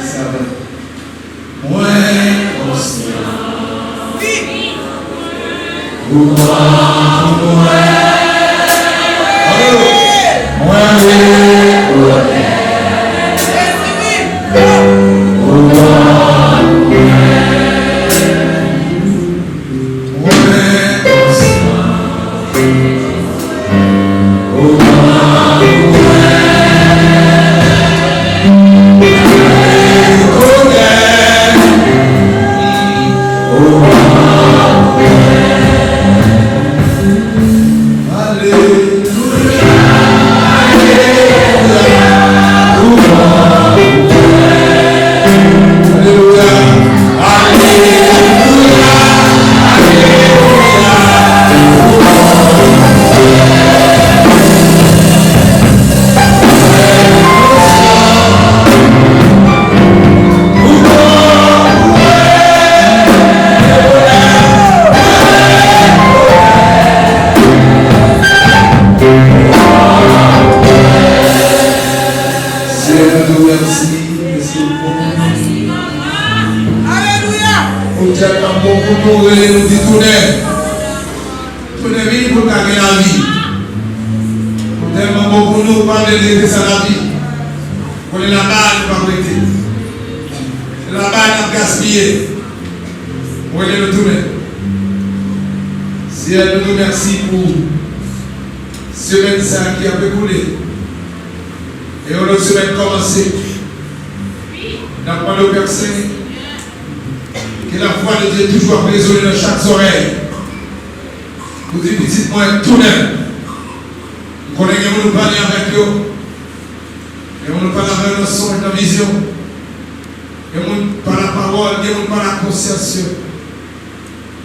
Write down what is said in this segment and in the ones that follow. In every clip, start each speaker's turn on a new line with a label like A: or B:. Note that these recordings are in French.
A: Ça va. Moins conscient.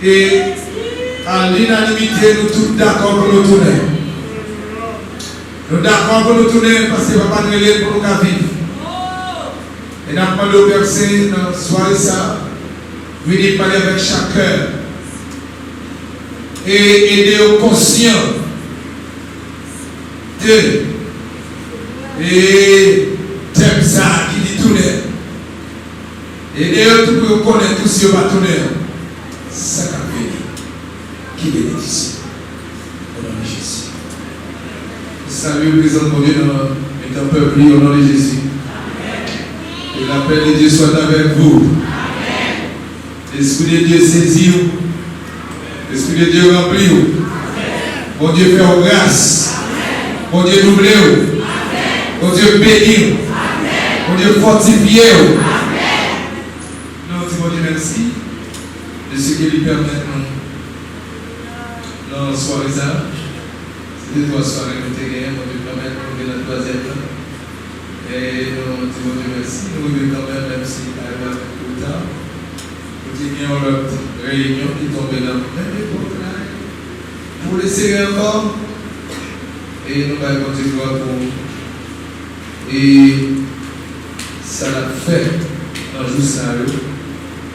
A: Et à l'unanimité, nous tous d'accord pour nous tourner. Nous d'accord pour nous tourner parce que papa nous est pour nous vivre. Et nous avons demandé au verset dans la soirée ça, venez parler avec chaque cœur. Et aider aux conscients de et thème ça qui dit tourner. Aider eux pour connaître tout ce qui va tourner. Ça qu'a fait qui bénéficie au nom de Jésus. Salut le présent de Dieu dans un peuple au nom de Jésus. Que la paix de Dieu soit avec vous. L'Esprit de Dieu saisit vous. L'Esprit de Dieu remplit vous. Mon Dieu fait aux grâces. Mon Dieu double vous. Mon Dieu bénit vous. Mon Dieu fortifie vous. Nous disons Dieu merci de ce qui lui permet dans la soirée ça. C'était 3 soirées que nous avons Dieu permet de nous dans la troisième. Et nous disons Dieu merci. Nous voulons quand même si arrive avec le temps. Nous disons notre réunion qui tombe dans le même époque pour laisser encore. Et nous allons continuer pour. Et ça l'a fait dans le jour ça.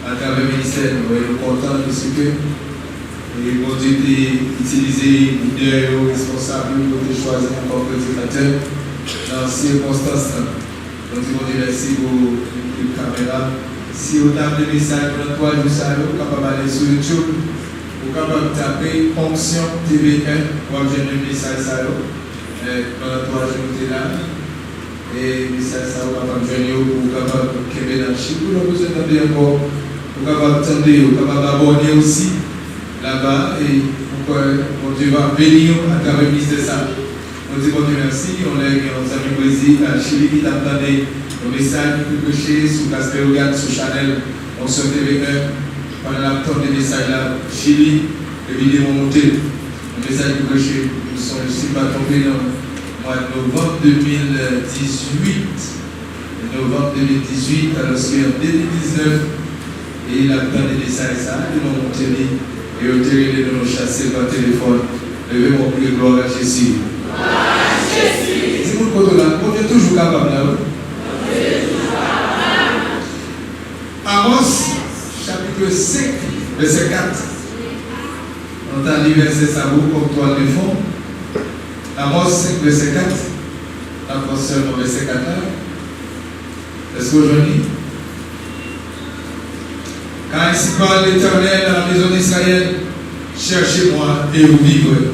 A: À travers le ministère, nous sommes contents de ce que les Dieu utilisé les responsables pour choisir encore prédicateur dans ces circonstances. Nous disons merci pour la caméra. Si vous avez des messages pour toi, vous savez, vous êtes capable d'aller sur YouTube, vous êtes capable de taper Fonction TV1 pour avoir un message. Pendant 3 jours, vous êtes là. Et le message, vous êtes capable de venir, vous êtes capable de Québec dans le Chine. Vous avez besoin d'entendre encore. Vous êtes capable d'abonner aussi là-bas et mon Dieu va bénir à travers le ministère de ça. On dit bon Dieu merci, on a nos amis Brésil à Chili qui t'a donné un message pour prêcher sur Casper Ogan, sur Chanel, on se TV1 pendant la temps des messages là, Chili, les vidéos montées, un message pour prêcher, nous sommes ici pas tombés dans le mois de novembre 2018, alors qu'en 2019, et il a plein de messages, ça, ils m'ont monté et au terrain de nous chasser par téléphone. Levez mon plus gloire à Jésus. Dis-moi le là, on est toujours capable là. Amos, chapitre 5, verset 4. On t'a dit verset ça vous comme toi de fond. Amos 5, verset 4. Encore seulement verset 14. Est-ce que aujourd'hui? Car ainsi parle l'Éternel à la maison d'Israël, cherchez-moi et vous vivrez.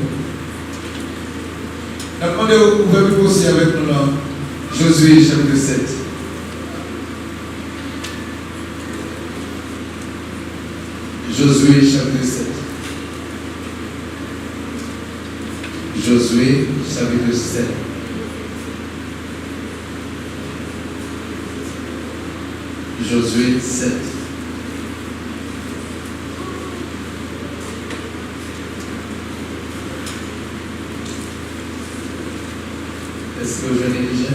A: Demandez vous pouvez aussi avec nous là. Josué chapitre 7. Josué chapitre 7. Josué chapitre 7. Josué 7. Est-ce que je l'ai déjà?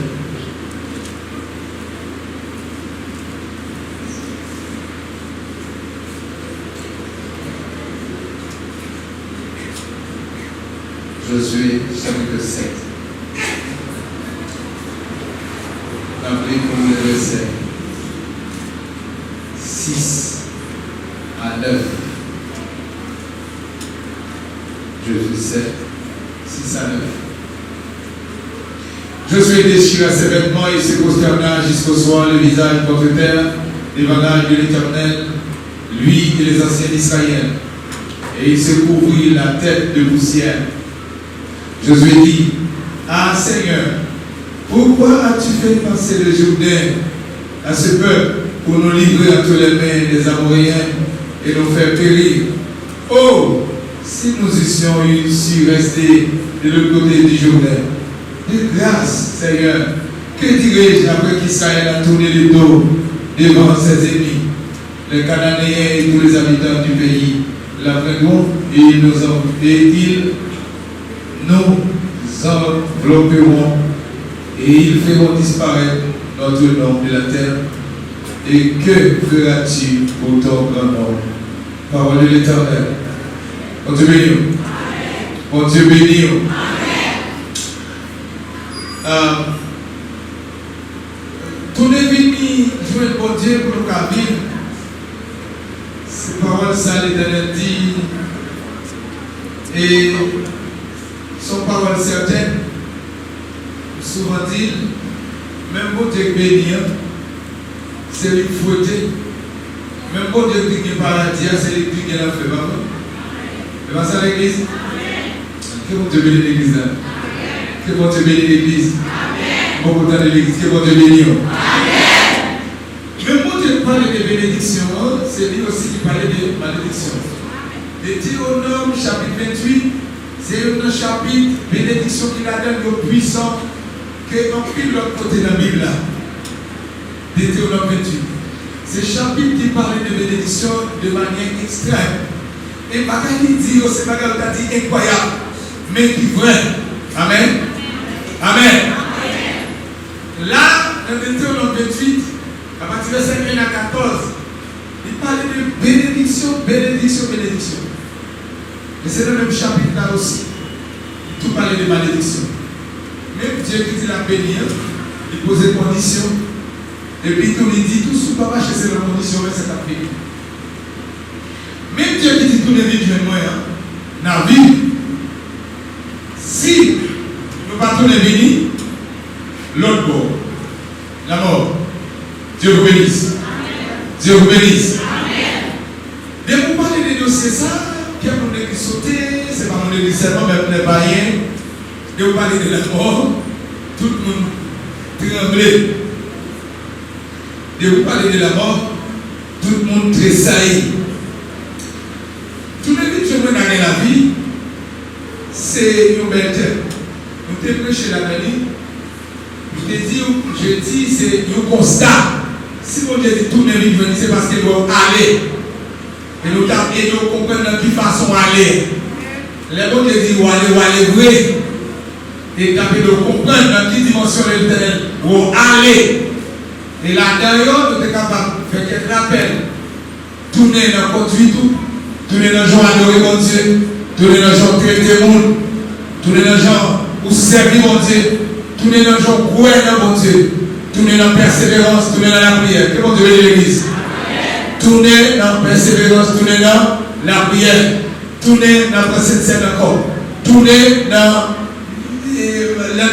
A: Josué chapitre 7. Appelez pour le verset 6 à 9. Josué 7, 6 à 9. Josué déchira ses vêtements et se prosterna jusqu'au soir, le visage contre terre, devant l'âge de l'Éternel, lui et les anciens d'Israël. Et il se couvrit la tête de poussière. Josué dit: Ah Seigneur, pourquoi as-tu fait passer le Jourdain à ce peuple pour nous livrer entre les mains des Amoréens et nous faire périr? Oh, si nous eussions su rester de l'autre côté du Jourdain! De grâce, Seigneur, que dirais-je après qu'Israël a tourné le dos devant ses ennemis? Les Cananéens et tous les habitants du pays l'apprendront et ils nous envelopperont et ils feront disparaître notre nom de la terre. Et que feras-tu pour ton grand nom? Parole de l'Éternel. Mon Dieu béni. Mon Dieu béni. Tout est venu jouer le bon Dieu pour nous vivre. Ces paroles, ça l'Éternel dit, et sont paroles certaines. Souvent dit, même bon Dieu béni, c'est lui fouetté. Même bon Dieu qui est paradis, c'est lui qui est la fait. C'est pas ça l'église? Que bon Dieu bénisse l'église là. Que bon Dieu bénisse l'église. Beaucoup de l'église, que bon Dieu bénisse. Mais bon Dieu parle de bénédiction, c'est lui aussi qui parle de malédiction. Deutéronome chapitre 28, c'est un chapitre bénédiction qui la donne aux puissants qui ont pris l'autre côté de la Bible là. Deutéronome 28. C'est chapitre qui parle de bénédiction de manière extrême. Et Bagaille dit, c'est Bagaille qui dit incroyable, mais qui vrai. Amen. Amen. Là, dans Deutéronome 28, à partir de 5 à 14, il parle de bénédiction, bénédiction, bénédiction. Mais c'est le même chapitre là aussi. Tout parle de malédiction. Même Dieu qui dit la bénir, il pose des conditions. Et puis tout il dit, tout ce pas marcher, c'est la condition, mais c'est ta vie. Même Dieu qui dit tout les vies, je moi, dans la vie. Si nous ne pas tous les bénis, l'autre bord, la mort. Dieu vous bénisse. Dieu vous bénisse. Dès que vous parlez des dossiers, ça, qui a mon église sauté, c'est pas mon église seulement, mais les païens. Dès que vous parlez de la mort, tout le monde tremble. Dès que vous parlez de la mort, tout le monde tressaille. Tout le monde qui est dans la vie, c'est une belle tête. Nous t'ai prêché la béni. Je dis, c'est un constat. Si vous dites tout le monde, c'est parce qu'il doit aller. Et nous comprenons de quelle façon aller. Les gens disent, ou aller vrai. Et nous comprenons dans quelle dimension l'éternel, ou aller. Et là-dedans, nous sommes capables de faire quelques rappels. Tourner dans le conduit tout. Tourner dans le genre adorer mon Dieu. Tourner dans le genre traiter le monde. Tourner dans le genre ou servir mon Dieu. Tourner dans le genre gouverner mon Dieu. Tourner dans la persévérance. Tourner dans la prière. Que mon Dieu bénisse l'église. Tourner dans la persévérance. Tourner dans la prière. Tourner dans la précédente encore. Tourner dans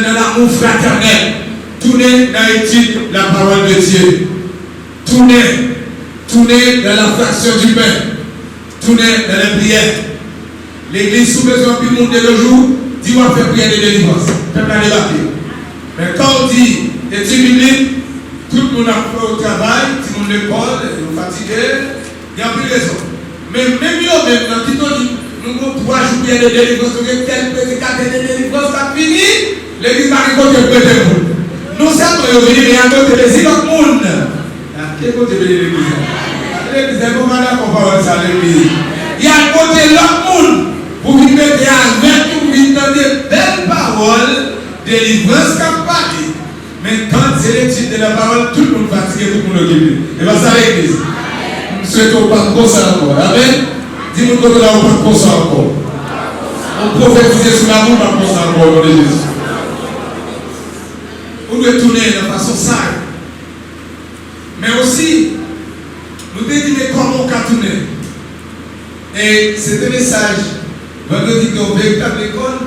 A: dans l'amour fraternel. Tournez dans l'étude de la parole de Dieu. Tournez dans la fraction du pain. Tournez dans les prières. L'église sous besoin du monde de nos jours, dit on va faire prière de délivrance. Peuple a débattu. Mais quand on dit étude biblique, tout le monde a fait au travail, tout le monde l'école, ils sont fatigués, il n'y a plus de raison. Mais même eux, qui t'ont dit, nous avons 3 jours de délivrance, nous avons tel prédicateur de délivrance, ça finit, l'église va récolter le peu de monde. Nous savons que venir et à côté de l'autre monde. Quel côté de l'église? L'église est comment là qu'on va voir ça l'église? Il y a un côté de l'autre monde pour vous mettre avec vous, vous entendez de belles paroles, délivrance qu'a parlé. Mais quand c'est l'étude de la parole, tout le monde fatigué, tout le monde occupé. Et bien ça l'église. Nous souhaitons pas de ça encore. Amen. Dis-moi que nous n'avons pas de ça encore. On prophétise sur l'amour, pas de ça encore au nom de Jésus. On doit tourner de façon sage. Mais aussi, nous devons dire comment on peut tourner. Et c'est un message, vendredi qu'on véritable école,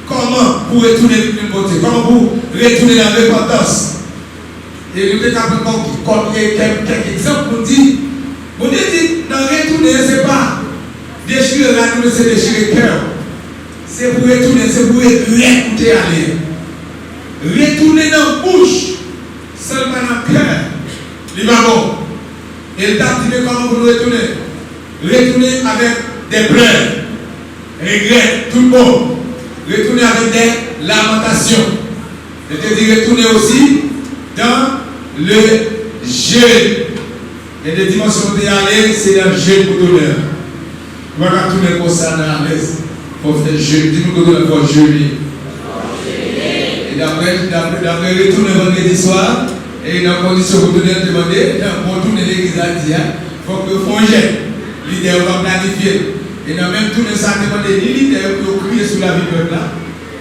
A: comment pour retourner de l'une côté, comment pour retourner dans la repentance. Et nous devons quelques exemples pour dire, on dit, dans retourner, ce n'est pas déchirer la nous, c'est déchirer le cœur. C'est pour retourner, c'est pour réécouter aller. Retourner dans la bouche, seulement dans le cœur. Il va bon. Et il t'a dit comment vous retourner. Retourner avec des pleurs, regrets, tout le monde. Retourner avec des lamentations. Je te dis retourner aussi dans le jeûne. Et des dimensions de aller, c'est dans le jeûne pour l'honneur. On va tourner comme ça dans la messe. Pour faire jeûne. Dis-nous que nous allons jeûner. Et d'après retourner vendredi soir, et dans la condition que vous devez demander, pour tourner l'église à dire, il faut que vous fassiez. L'idée va planifier. Et dans même tourner ça, demander l'idée pour crier sur la vie du peuple là.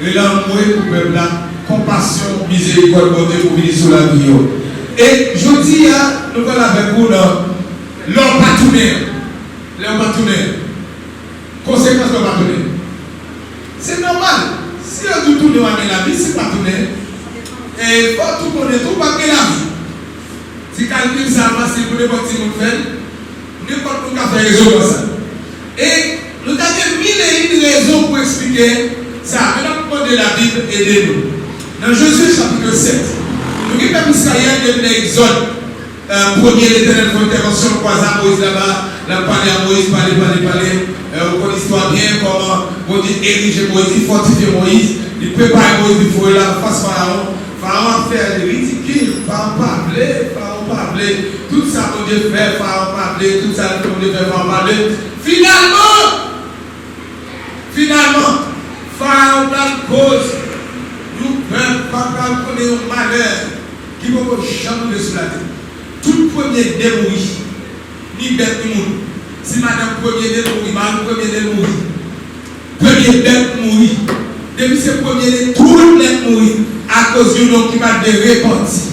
A: Et l'amour pour le peuple là, compassion, miséricorde, bonté pour venir sur la vie. Et je dis, nous allons avec vous dans l'homme pas tourner. L'homme pas tourner. Conséquence de l'homme pas tourner. C'est normal. Si on dit tourner, on a la vie, c'est pas tourner. Et il faut tout connaître, tout pas que la vie. Si quelqu'un ça va, si vous voulez pas que vous faites, n'importe qui a fait raison comme ça. Et nous avons mille et une raisons pour expliquer ça. Maintenant, pour de la Bible, aidez-nous. Dans Josué chapitre 7, nous avons Israël de l'Exode. Premier, l'Éternel fait intervention, croisant Moïse là-bas, la parler à Moïse, parler. On connaît l'histoire bien, comment on dit ériger Moïse, fortifier Moïse, il prépare Moïse, il faut là face Pharaon. Pharaon a fait des ridicules, Pharaon parler, tout ça qu'on Dieu fait, Pharaon parler, tout ça qu'on Dieu fait, Pharaon parler. Finalement, Pharaon a cause, nous peuple, Pharaon connaît un malheur qui va changer sur la terre. Tout premier démourir, ni bête ni monde. Si madame premier démourir, madame premier démourir. Premier bête mourir. Depuis ce premier, tout le monde mourir à cause du nom qui va de repentir.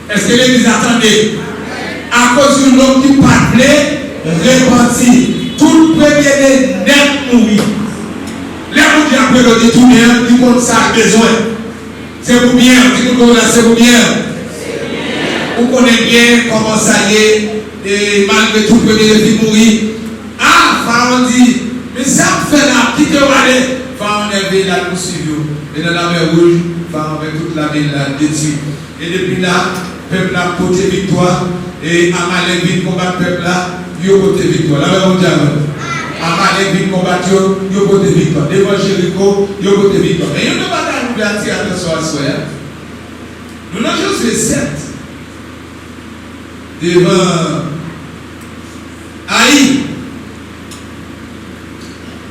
A: Est-ce que l'église attendait? À cause du nom qui va de repentir. Tout le premier net mourir. Les gens qui après le dit tout bien, du monde ça a besoin. C'est pour bien, c'est pour bien. Vous connaissez bien comment ça y est, et malgré tout le premier qui mourir. Ah, Pharaon dit, mais ça me fait là, qui te va aller? Pharaon est là pour suivre. Et dans la mer rouge, Pharaon avec toute la ville là, détruite. Et depuis là, le peuple a porté victoire. Et Amalek vient combattre le peuple là, il a porté victoire. La mer mondiale. Amalek vient combattre, il a porté victoire. Devant Jéricho, il a porté victoire. Mais il y a une bataille nous doit attirer attention à soi. Nous n'avons Josué 7. Devant Haï.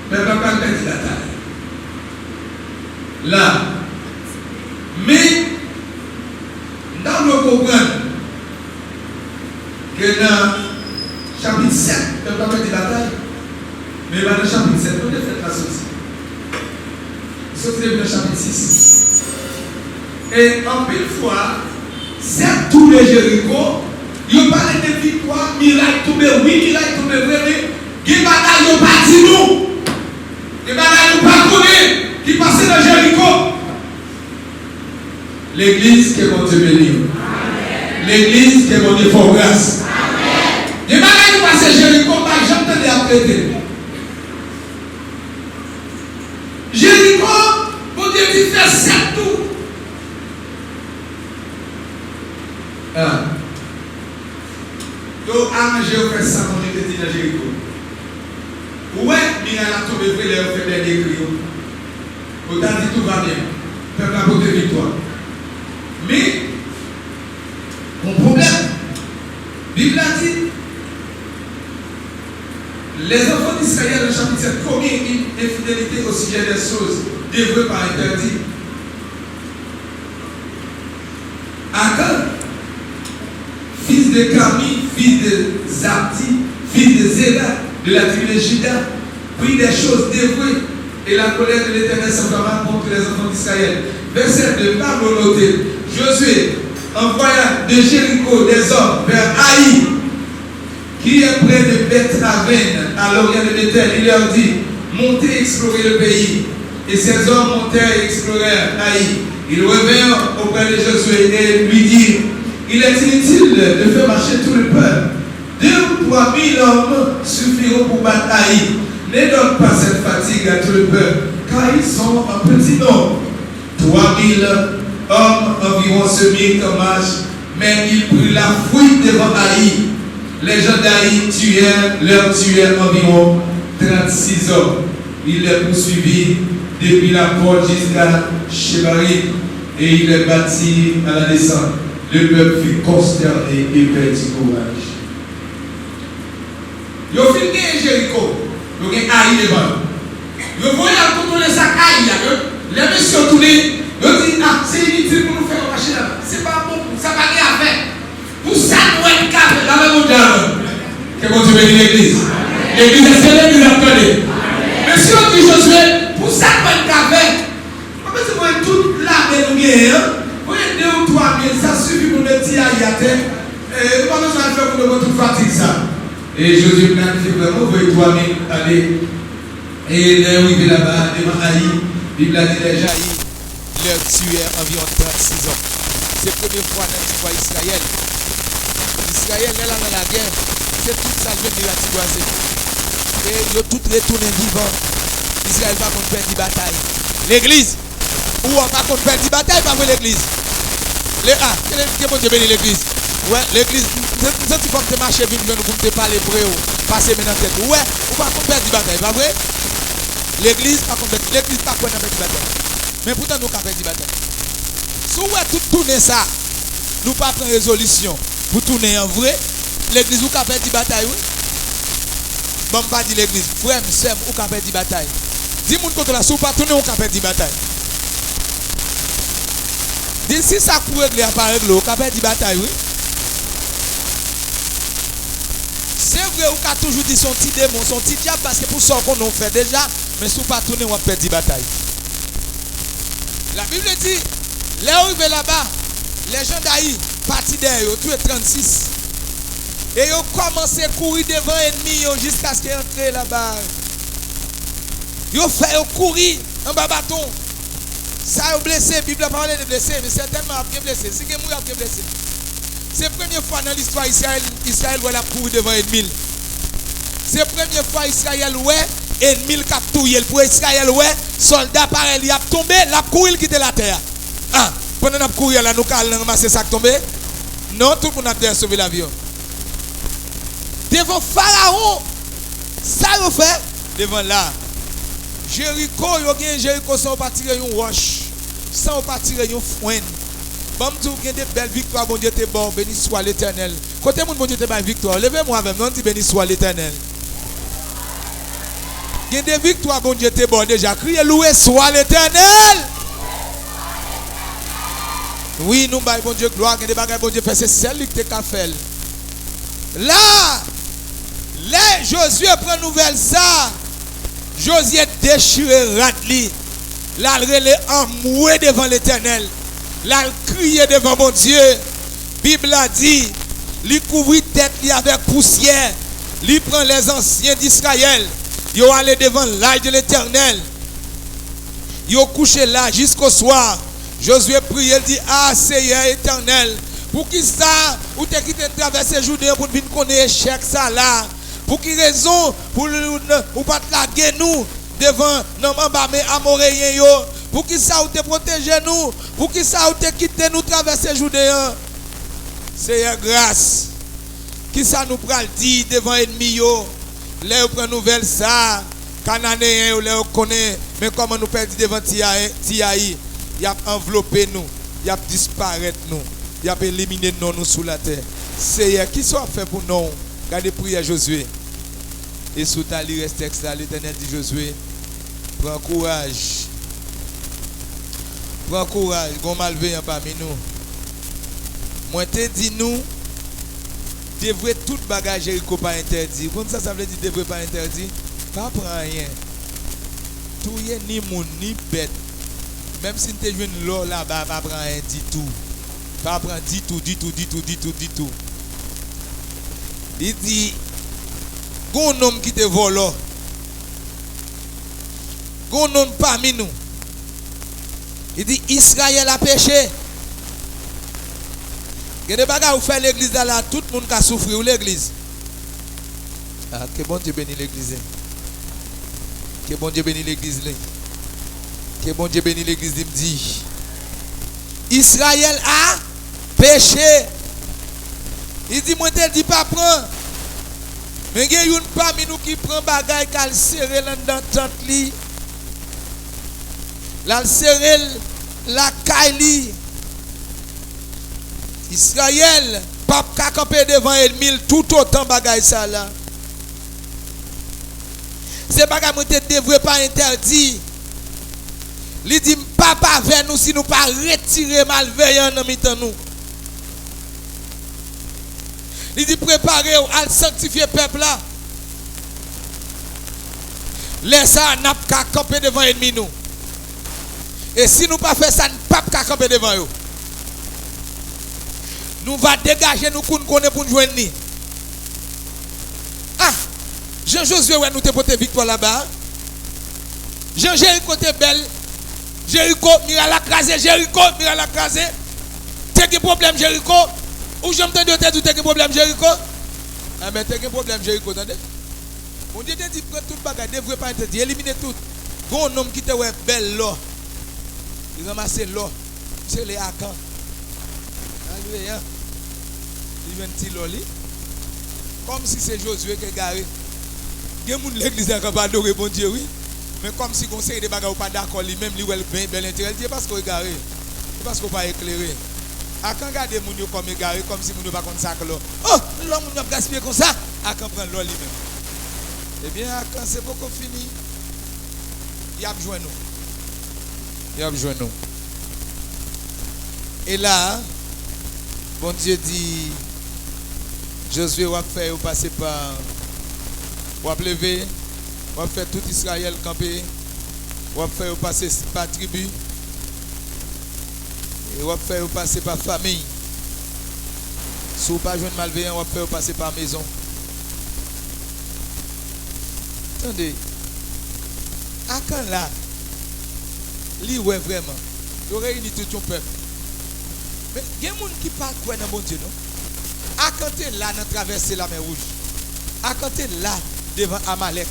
A: Le peuple a perdu la taille. Là. Mais, dans le comprendre que dans chapitre 7, le peuple a perdu la taille. Mais dans le chapitre 7, on a fait la sortie. Sortie dans le chapitre 6. Et en pile fois, c'est tous les Jéricho. Il parle de victoire, miracle tombé, oui, miracle tombé, vrai, qui bataille, il pas dit nous. Les batailles, nous pas connu, qui passent dans Jéricho. L'église que mon Dieu bénit. L'église que mon Dieu fait grâce. Je ne vais pas passer Jéricho, j'entendais après. Jéricho, mon Dieu dit faire 7 tours. Donc, arrangez au fait ça, mon Dieu dit dans Jéricho. Ouais, il a tombé vrai, il a fait des écrits. On t'a dit tout va bien. Le peuple a voté victoire. Mais, mon problème, la Bible a dit, les enfants d'Israël, le chapitre 7, combien d'infidélité au sujet des choses dévouées par interdit. Akan, fils de Carmi, fils de Zabdi, fils de Zéda, de la tribu de Juda, prit des choses dévouées, et la colère de l'Éternel s'enflamma contre les enfants d'Israël. Verset 2, par volonté, Josué envoya de Jéricho des hommes vers Haï, qui est près de Beth-Aven, à l'orient de Bethel. Il leur dit, montez explorer le pays. Et ces hommes montèrent et explorèrent Haï. Ils revinrent auprès de Josué et lui dirent, il est inutile de faire marcher tout le peuple. 2 ou 3 000 hommes suffiront pour battre Haï. Ne donne pas cette fatigue à tout le peuple, car ils sont un petit nombre. 3 000 hommes environ se mirent en marche, mais ils prirent la fuite devant Haï. Les gens d'Haï leur tuèrent environ 36 hommes. Ils les poursuivirent depuis la porte jusqu'à Shébari et ils les battirent à la descente. Le peuple fut consterné et perdit courage. Ils ont filmé Jéricho. Ils ont Haï devant. Ils ont voulu contrôler ça Haï. Les messieurs ont tourné. Ils ont dit, ah, c'est inutile pour nous faire marcher là. C'est pas bon, ça va rien à faire. Pour ça, nous sommes capables de la même chose. Que bon Dieu bénisse l'église. L'église est celle qui nous appelle. Monsieur dit Josué, pour ça, nous sommes capables. Parce que toute la dénouille, vous voyez 2 ou 3 000, ça suffit pour le dire à terre. Et nous avons besoin de faire pour nous toute fatigue ça. Et Josué planifie vraiment, vous voyez 3 000 aller. Et il est arrivé là-bas, devant Haï. Bible a dit déjà, leur tuèrent environ 36 ans. C'est la première fois dans l'histoire d'Israël. Israël est là dans la guerre. C'est tout ça que je veux dire. Et ils ont tout retourné vivant. Israël va contre perdre la bataille. L'église. Ou on va contre perdre la bataille, pas pour l'église. Que bon Dieu bénisse l'église. Ouais, l'église. C'est il faut que tu marches vite, nous pour te parler pour eux. Passer maintenant tête. Ouais, ou pas contre perdre la bataille, pas vrai? L'église pas contre l'église pas contre perdre la bataille. Mais pourtant nous avons perdu la bataille. Si on tout tourner ça, nous pas prendre résolution pour tourner en vrai, l'église ou perdu la bataille, oui. Bon, pas dire l'église, frère, sœur, ou perdu la bataille. Dis-moi contre la sous pas tourner ou perdu la bataille. Dis si ça pour régler à pas régler, ou perdu la bataille, oui. C'est vrai, ou toujours dit son petit démon, son petit diable, parce que pour ça qu'on a fait déjà, mais si on pas tourner, on perd la bataille. La Bible dit, les arrivés là-bas, les gens d'Haï, partis derrière, tous les 36. Et ils ont commencé à courir devant l'ennemi jusqu'à ce qu'ils entrent là-bas. Ils ont fait courir en bas bâton. Ça a blessé, la Bible a parlé de blessé, mais certainement bien blessé. Si quelqu'un a bien blessé. C'est la première fois dans l'histoire d'Israël, Israël va courir devant l'ennemi. C'est la première fois Israël ouais, ennemi qui a tué. Pour Israël ouais, soldat pareil, il a tombé, la courir quitter la terre. Ah, pendant qu'on a couru là, nous allons ramasser ça qui tombé. Non, tout le monde a sauvé l'avion. Devant Pharaon, ça a fait devant là. Jéricho, il y a Jéricho sans pas tirer une roche, sans pas tirer une foin. Bon, tu as des belles victoires, bon Dieu t'es bon, béni soit l'Éternel. Côté mon bon Dieu t'es bonne victoire, levez-moi avec moi, on dit béni soit l'Éternel. Il y a des victoires, bon Dieu t'es bon déjà. Criez loué soit l'Éternel. Oui, nous baillons bon Dieu gloire, il y a des bagages bon Dieu fait, c'est celle qui t'a fait. Là, Josué prend nouvelle ça. Josué déchiré Radli. Là, il est emmoué devant l'Éternel. Là, il crié devant mon Dieu. Bible a dit, il couvrit tête avec poussière. Il prend les anciens d'Israël. Ils ont allé devant l'âge de l'Éternel. Ils ont couché là jusqu'au soir.
B: Josué prie, il dit, ah Seigneur éternel, pour qui ça, ou t'es quitté traverser Jourdain pour venir connaître échec ça là. Pour qui raison, pour ou pas te laguer nous devant non mais amoréen yo. Pour qui ça ou te protéger nous, pour qui ça ou te quitté nous traverser Jourdain. Seigneur grâce. Qui ça nous pral dit devant ennemi yo. Là on prend nouvelle ça, Cananéen yo là on connaît, mais comment nous perdre devant Tiaï. Il a enveloppé nous, il a disparaître nous, il a éliminé nous sous la terre. Seigneur, qui soit fait pour nous? Regardez prière Josué. Et sous ta lit reste texte là, l'Éternel dit Josué, prends courage. Prends courage, gon malveillant parmi nous. Moi te dis nous, devrait tout bagage Jéricho pas interdit. Comme ça veut dire devrait pas interdit. Pas prendre rien. Tout y est ni moun ni bête. Même si tu es l'eau là-bas, pas prendre rien du tout. Pas prendre du tout. Il dit, gon homme qui te vole. Gon homme parmi nous. Il dit, Israël a péché. Il y a des bagages où fait l'église là, tout le monde a souffert l'église. Ah, que bon Dieu bénisse l'église. Que bon Dieu bénisse l'église. Que bon Dieu bénisse l'église, il me dit. Israël a péché. Il dit, moi, je ne dis pas prendre. Mais il y a une parmi nous qui prend bagaille, qui a serré dans la tente. La serré la caille. Israël, pas camper devant ennemi tout autant bagaille ça là. C'est bagaille ne devrait pas interdit. Il dit papa vers nous si nous pas retirer malveillant dans mitan nous. Il dit préparez à sanctifier peuple là. Laissez n'a pas camper devant ennemi nous. Et si nous pas faire ça, nous pas camper devant eux. Nous va dégager nous pour nous connaître pour nous joindre. Ah, Jean-Josué, nous te porté victoire là-bas. Jean-Jéricho te belle. Jéricho, mira la crasé, Jéricho, mira la crasé. T'as quel problème, Jéricho? Ou j'aime te dire, t'as quel problème, Jéricho? Ah, mais t'as quel problème, Jéricho, attendez? On dit, t'as dit, prends tout le bagage, devrait pas interdire, éliminer tout. Bon homme qui te ouais belle là. Il ramasse l'eau. C'est les Akans. Alléluia. Il vient de Tiloli. Comme si c'est Josué qui est garé. Il y a des gens qui l'église qui pas adoré bon Dieu, oui. Mais comme si on sait des bagages pas d'accord, lui-même, lui, il bien intérêt. Il dit parce qu'on est garé. Parce qu'on n'est pas éclairé. À quand regarder les gens comme égaré, comme si nous ne pas comme ça. Oh, l'homme n'a pas gaspillé comme ça. À quand prendre l'eau lui-même. Eh bien, à quand c'est beaucoup fini. Il a besoin de nous. Il a besoin de nous. Et là, bon Dieu dit, Josué va faire passer par, va lever, va faire tout Israël camper, va faire passer par tribu, et va faire passer par famille. Si vous ne pas jeune malveillant, va faire passer par maison. Attendez, à quand là, lui ouais vraiment, il réunit tout ton peuple. Mais il y a des gens qui parlent quoi dans bon Dieu, non? À quand là, dans traverser la mer rouge. À quand là, devant Amalek.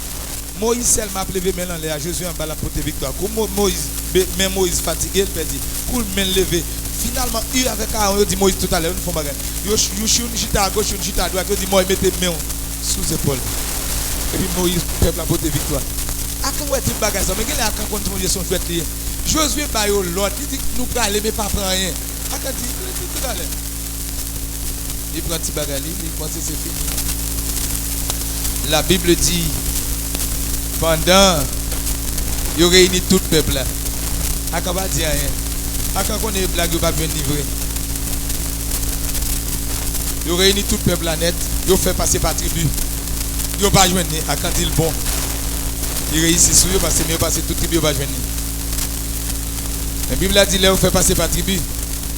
B: Moïse seul m'a levé maintenant là, Jésus en bas la porte victoire. Comme Moïse fatigué, il perdit. Pour le lever. Finalement, il avec Aaron, il dit Moïse tout à l'heure, nous font bagarre. Il chita à gauche, il chita à droite, il dit Moïse mettez main sous épaule. Et puis Moïse peuple la porte victoire. À quand ouais type bagarre ça, mais quel est à quand continuer son fête lié. Josué ba yo l'autre, il dit nous pas aller mais pas prendre rien. À quand dit tout à l'heure. Il prend petit bagarre, il pense que c'est fini. La Bible dit pendant il réunit tout le peuple là. À quand pas dire rien. À quand on est blague, il va venir livrer. Il réunit tout le peuple là net, il fait passer par tribu. Il va joindre à quand il bon. Il réussit sur eux parce que mieux passer toute tribu va joindre. La Bible a dit là il fait passer par tribu.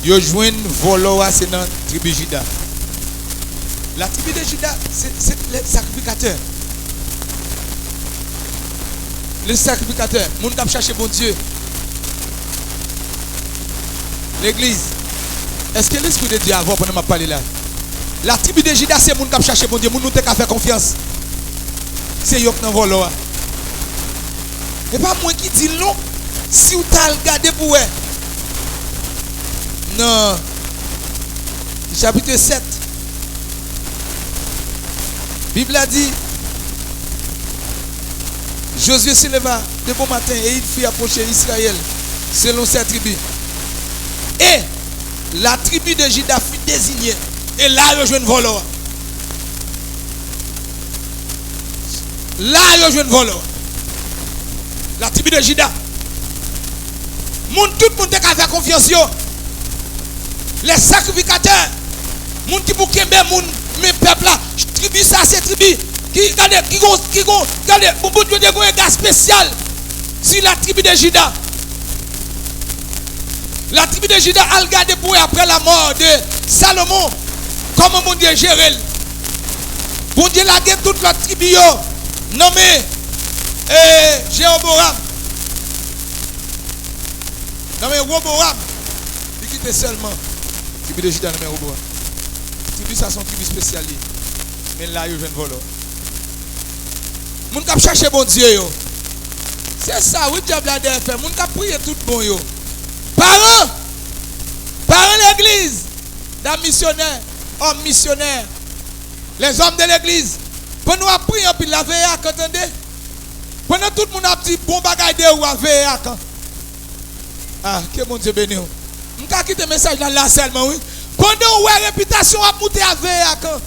B: Il joint Voloa c'est dans la tribu Juda. La tribu de Juda c'est le sacrificateur. Le sacrificateur, mon cap chercher bon Dieu. L'église. Est-ce que l'esprit de Dieu avant pendant ma parler là? La tribu de Juda c'est moun qui chercher bon Dieu, moun nous te faire confiance. C'est yo qui nan volo. Et pas moi qui dit non. Si vous t'as regardé pour eux. Non. Chapitre 7. Bible a dit Josué se leva de bon matin et il fit approcher Israël selon ses tribus. Et la tribu de Juda fut désignée. Et là, il y a un voleur. Là, il y a un voleur. La tribu de Juda. Tout le monde a fait confiance. Les sacrificateurs. Moun qui pour kembe moun mes peuple là, tribu ça c'est tribu qui regardez regardez pour bout de un gars spécial sur la tribu de Juda. La tribu de Juda a regardé pour après la mort de Salomon comment mon Dieu gérer. Bon Dieu l'a gagné toute la tribu nommé Jéroboam. Nommé Roboam. Il quitte seulement tribu de Juda nommé Roboam. Tribu ça sont tribu spéciale. Mais là yo jeune voleur. Moun k'ap chercher bon Dieu yo. C'est ça oui diable a fait. Moun k'ap prier tout bon yo. Parents l'église, des missionnaires, hommes missionnaires, les hommes de l'église. Pendant nous prier puis la veille à entendez. Pendant tout le monde a dit bon bagaille de ou à veille à quand. Ah, que mon Dieu béni. On ka quitter message là seulement oui. Pendant où réputation a monté à veille à quand.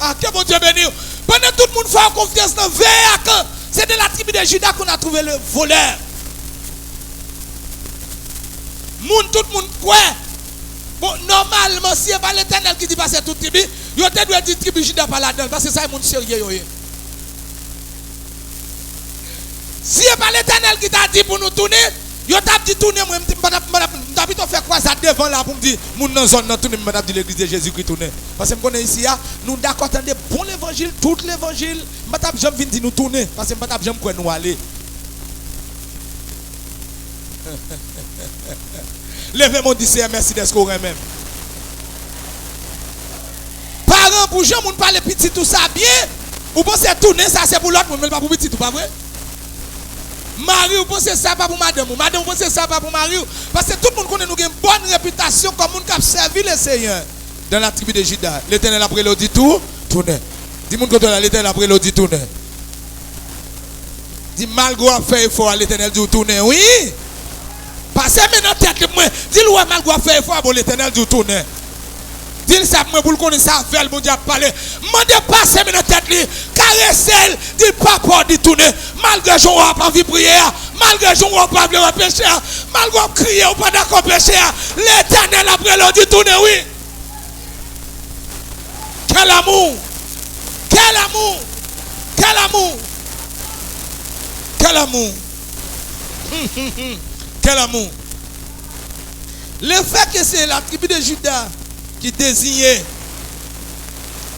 B: Ah, que mon Dieu béni. Pendant tout le monde fait confiance dans veille à quand. C'est de la tribu de Juda qu'on a trouvé le voleur. Tout le monde quoi? Bon, normalement, si c'est pas l'Éternel qui dit passer toute tribu, il doit dire tribu Juda pas là-dedans, parce que ça est mon sérieux. Si c'est pas l'Éternel qui t'a dit pour nous tourner, il t'a dit tourner, moi, je vais faire quoi ça devant là pour me dire, mon dans zone dans tourner, je vais l'église de Jésus-Christ tourner. Parce que je connais ici, nous d'accord, attendez, bon l'évangile, tout l'évangile, je vais venir nous tourner, parce que je vais quoi nous aller. Levez mon dit c'est merci d'esco même. Parents pour gens moun parler petit tout ça bien. Ou pensez tourner ça c'est pour l'autre mais pas pour petit tout pas vrai? Mari ou pensez ça pas pour madame ou madame pensez ça pas pour mari parce que tout le monde connaît nous une bonne réputation comme moun qui a servi le Seigneur dans la tribu de Juda. L'Éternel après le dit tout tourner. Dis moun que l'Éternel après le dit tourner. Dis malgré faire effort l'Éternel dit tourner. Oui. Passez maintenant tête moi. Dis-le malgré faire effort pour l'Éternel du tourner. Dis-le ça moi pour le connaître ça faire le bon Dieu parler. Mandez passer maintenant tête lui. Caresser, dit papa dit tourner. Malgré je n'ai pas envie de prier, malgré je n'ai pas envie de pécher, malgré je crier ou pas d'accord pécher, l'Éternel après le dit tourner oui. Quel amour! Quel amour! Quel amour! Quel amour! Quel amour! Le fait que c'est la tribu de Juda qui désignait,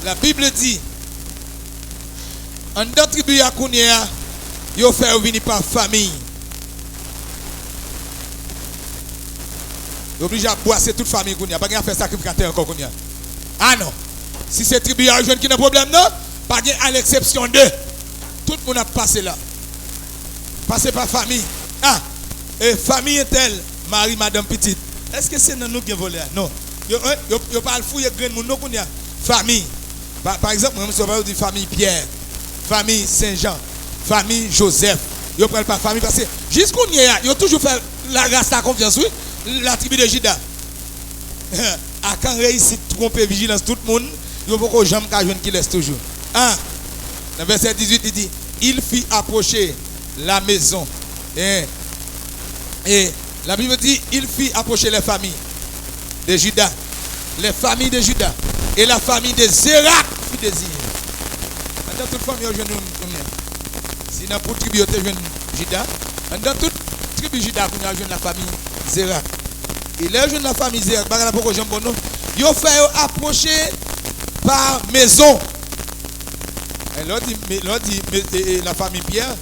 B: la Bible dit, en dans tribu Yakounia, ils ont fait venir par famille. Ils sont obligés à boire toute famille Kounia, pas de faire sacrificateur encore Kounia. Ah non! Si c'est tribu Yakounia qui n'a problème, non? Pas à l'exception de. Tout le monde a passé là. Passé par famille. Ah! Et famille est-elle, Marie, madame petite. Est-ce que c'est dans nous qui volé? Non. Yo parle fouille grain moun non kounya. Famille. Par exemple, moi je parle de famille Pierre, famille Saint-Jean, famille Joseph. Yo parle pas famille parce que jusqu'où y a, yo toujours fait la grâce la confiance oui, la tribu de Juda. À quand réussite tromper vigilance tout le monde, yo pas que jamais ka joindre qui laisse toujours. Dans verset 18 il dit, il fit approcher la maison. Et la Bible dit, il fit approcher les familles de Juda, les familles de Juda et la famille de Zérak fut désignée. Dans toute famille, je si dans toute tribu, je Juda, dans toute tribu Juda, je la famille Zérak. Et là, je la famille Zérak, ils ont fait approcher par maison. Et là, dit la famille Pierre,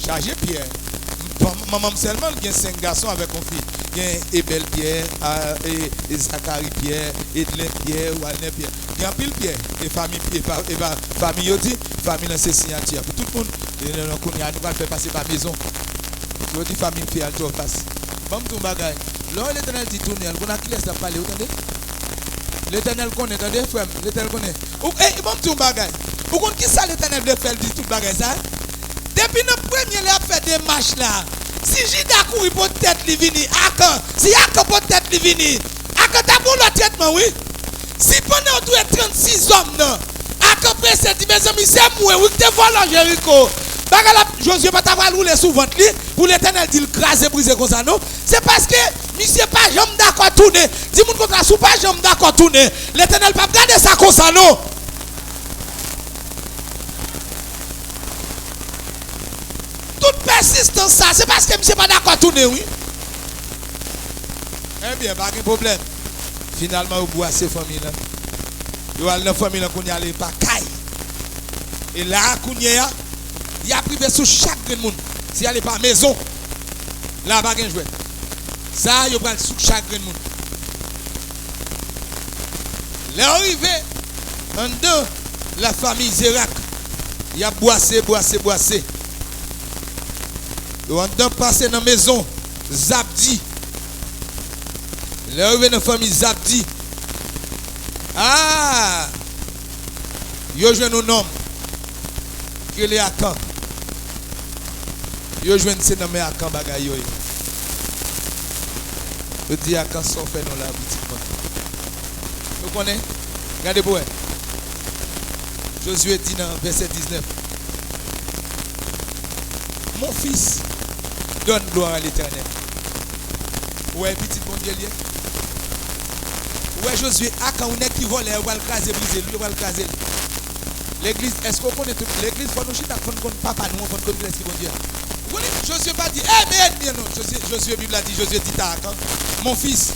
B: chargé Pierre. Maman seulement, il y a 5 garçons avec une fille. Ebel Pierre, et Zachary Pierre, Edlin Pierre, Walner Pierre. Il y a pile Pierre, et famille Pierre, et famille Yodi, famille dans ses signatures. Pour tout le monde, nous va faire passer par maison. Tu dis famille Pierre, tu passe. Bon, tout bagage. Là, l'Éternel dit tourner, on a qui laisse la parler, vous entendez? L'Éternel connaît, attendez, frère, l'Éternel connaît. Et bon, tout bagage. Vous comprenez qui ça l'Éternel veut faire, dit tout bagage, ça? Depuis notre premier, il a fait des marches là. Si Jida couru pour tête li vini, Akan, si Akan pour tête li vini, Akan t'as pour le traitement, oui. Si pendant tout 36 hommes, non, Akan presse, dit mes amis, c'est moi, oui, te volant Jéricho. Bagala, Josué pas t'avoir roulé sous ventre, pour l'Éternel dit le craser, briser comme ça, non. C'est parce que, monsieur pas jamais d'accord tourner. Dis-moi contre la sous pas jamais d'accord tourner. L'Éternel pas garder ça comme ça, non. Toute persistance, ça, c'est parce que monsieur pas d'accord tourner, oui. Eh bien, pas de problème. Finalement, au bois, ces familles-là. Il y a une famille qui n'a pas caille. Et là, il y a privé sur chaque monde. Si elle n'est pas à la maison, là, il n'y a pas de jouet. Ça, il y a sur chaque monde. Là, arrivé, en deux, la famille Zérak, il y a boissé. On doit passer dans la maison Zabdi. Là, arrivé dans la famille Zabdi. Ah! Yo joué nos noms. Qui est Akan. Yo joué ces noms Akan bagay yo. Je dis Akan sont fait dans la boutique. Vous connaissez? Regardez pour Josué dit dans verset 19. Mon fils, donne gloire à l'Éternel. Ouais, petit bon Dieu. Ouais, Josué, quand on est qui vole, on va le craser, briser, on va le craser. L'église, est-ce qu'on connaît toute l'église? Faut nous chiter, faut nous papa, nous, faut nous connaître ce bon Dieu. Vous voyez, Josué pas dit, mais non, Josué, Bible a dit, Josué dit, mon fils,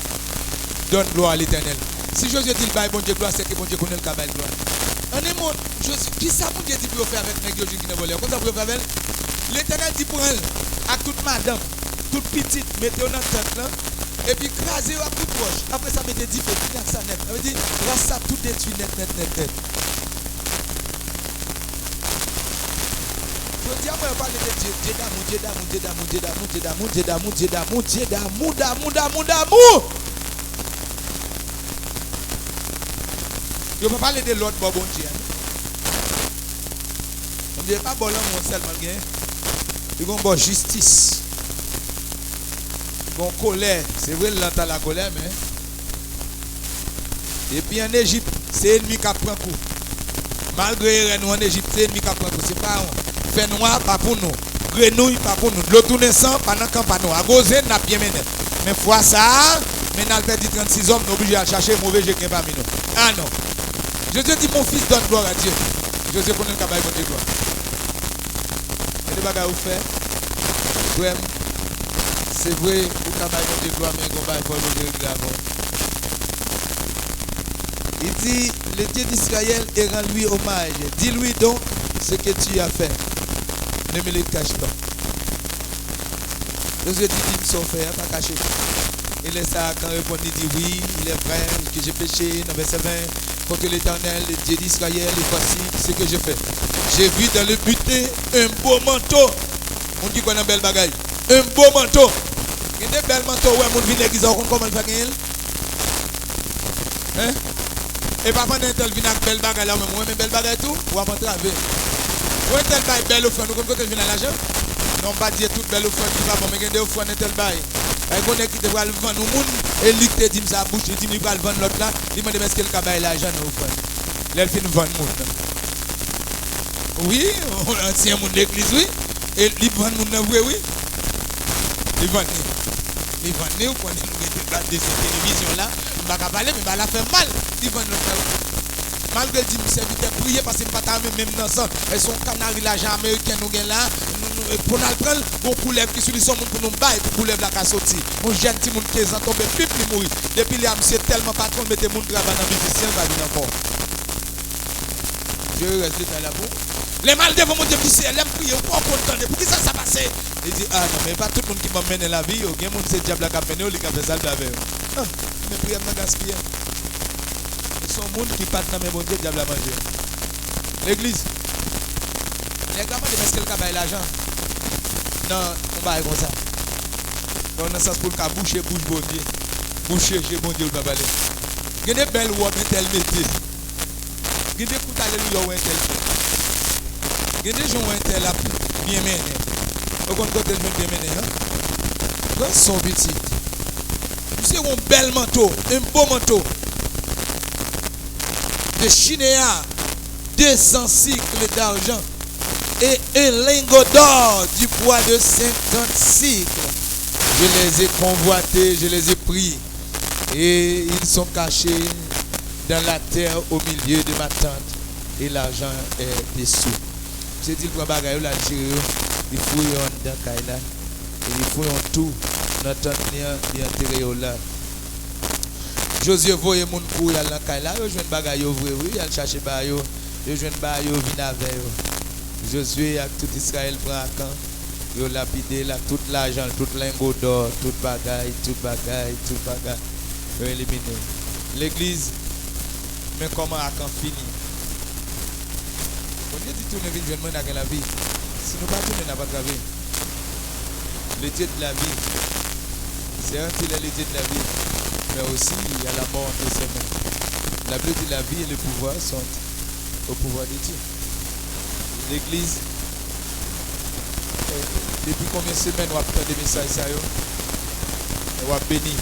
B: donne gloire à l'Éternel. Si Josué dit, bon Dieu, gloire, c'est que bon Dieu connaît le cabal gloire. On est mort, qui ça, bon Dieu dit pour faire avec les gens qui ne volent? Comment ça pour faire avec l'Éternel dit pour elle, à toute madame, toute petite, mettez-vous dans la tête là, et puis crasez à toute proche. Après ça, mettez 10 feux, ça net. Ça veut dire, ça tout détruit net. Je dis à moi, on parle de d'amour. Je ne peux pas parler de l'autre bon Dieu. On ne dit pas bon l'homme seulement. Il y a une bonne justice. Bon colère. C'est vrai, il entend la colère, mais. Et puis en Égypte, c'est ennemi qui prend coup. Malgré nous en Égypte, c'est ennemi qui prend coup. C'est pas on. Fait noir, pas pour nous. Grenouille, pas pour nous. L'autre naissant, pendant qu'on pas nous. À gauche, n'a bien mené. Mais fois ça, maintenant, elle perd 36 hommes, nous obligés à chercher mauvais jeu qui est parmi nous. Ah non. Je te dis, mon fils, donne gloire à Dieu. Je sais qu'on est capable de gloire. Et les bagages vous faites, c'est vrai, vous travaillez de gloire, mais vous ne pouvez pas le il dit, le Dieu d'Israël, et rend-lui hommage. Dis-lui donc ce que tu as fait. Ne me le cache pas. Josué dit, il me sont fait, pas caché. Et laisse ça, quand répond, il dit, oui, il est vrai que j'ai péché, dans verset 20. Contre l'Éternel, le Dieu d'Israël, et voici ce que j'ai fait. J'ai vu dans le butin un beau manteau. On dit qu'on a un bel bagaille. Un beau manteau. Il y a des belles manteaux. Ouais, mon vient l'église, on comment le faire. Hein? Et pas pendant tel vient avec bel bagaille là, moi, mais bel bagaille tout, ou à pas travailler. Ou un tel bail belle offrande, nous comme quand elle vient à l'argent. Non, pas dire toute belle offrande, qui va bon, mais il y a des offrandes tel bail. Et qu'on est qui te va le vendre au monde, et lui te dit sa bouche, il dit il va le vendre l'autre là, il m'a dit est-ce que le cabal l'argent au fond. Là il fait nous vendre monde. Oui, on ancien monde d'église oui, et il vend monde oui. Il vend nous pour nous regarder de cette télévision là, on va pas parler mais va la faire mal, il vend l'autre. Malgré dit me serviteur prier parce que pas même dans ça, et son canari l'argent américain nous gagne là. Pour nous prendre, on coulève qui solution pour nous bailler pour coulève la casse sortir. On jeune petit monde 15 ans tomber pipe lui mourir. Depuis les monsieur tellement patron mettez monde travail dans musicien va venir encore. Je reste dans la boue. Les mal devant mon Dieu c'est l'aime prier pour content pour qui ça passe. Il dit, ah non, mais pas tout le monde qui m'a mené la vie. Il y a des gens qui c'est diable qui a mené, qui a fait ça avec. Ah, mais prière n'a gaspillé. Ce sont des gens qui partent dans mes bon Dieu, diable a mangé. L'église. Les gars, est-ce qu'elle a payé l'argent? Non, on va comme ça. Dans le sens pour le boucher, bouche bon Dieu. Boucher, j'ai bon Dieu, le papa. Il y a des belles robes, tel métier. Il y a des coups d'alléluia ou un tel fait. Il y a des gens où un tel a bien mené. Au côté de bien mené. Quand son petit. Vous savez, un bel manteau, un beau manteau. De chinéa, 200 cycles d'argent. Et un lingot d'or du poids de 50 cycles. Je les ai convoités, je les ai pris. Et ils sont cachés dans la terre au milieu de ma tente. Et l'argent est dessous. C'est dit le bagage là, il fouille dans Kaila. Il fouille tout dans la tente ni enterré là. Josué voyait mon coup dans Kaila, il joue un bagage vrai, oui, il cherche bayo, il joue un bayo vient avec. Josué avec tout Israël prend à camp. Il a lapidé là tout l'argent, tout lingot d'or, tout bagaille. Éliminé. L'église, mais comment à quand fini? On dit tourner vite jeune dans la vie. Si nous pas tourner, n'a pas gravé. L'été de la vie, c'est un petit l'été de la vie, mais aussi il y a la mort entre ses mains. La Bible dit la vie et le pouvoir sont au pouvoir de Dieu. L'église, depuis combien de semaines on a fait des messages ça on a béni.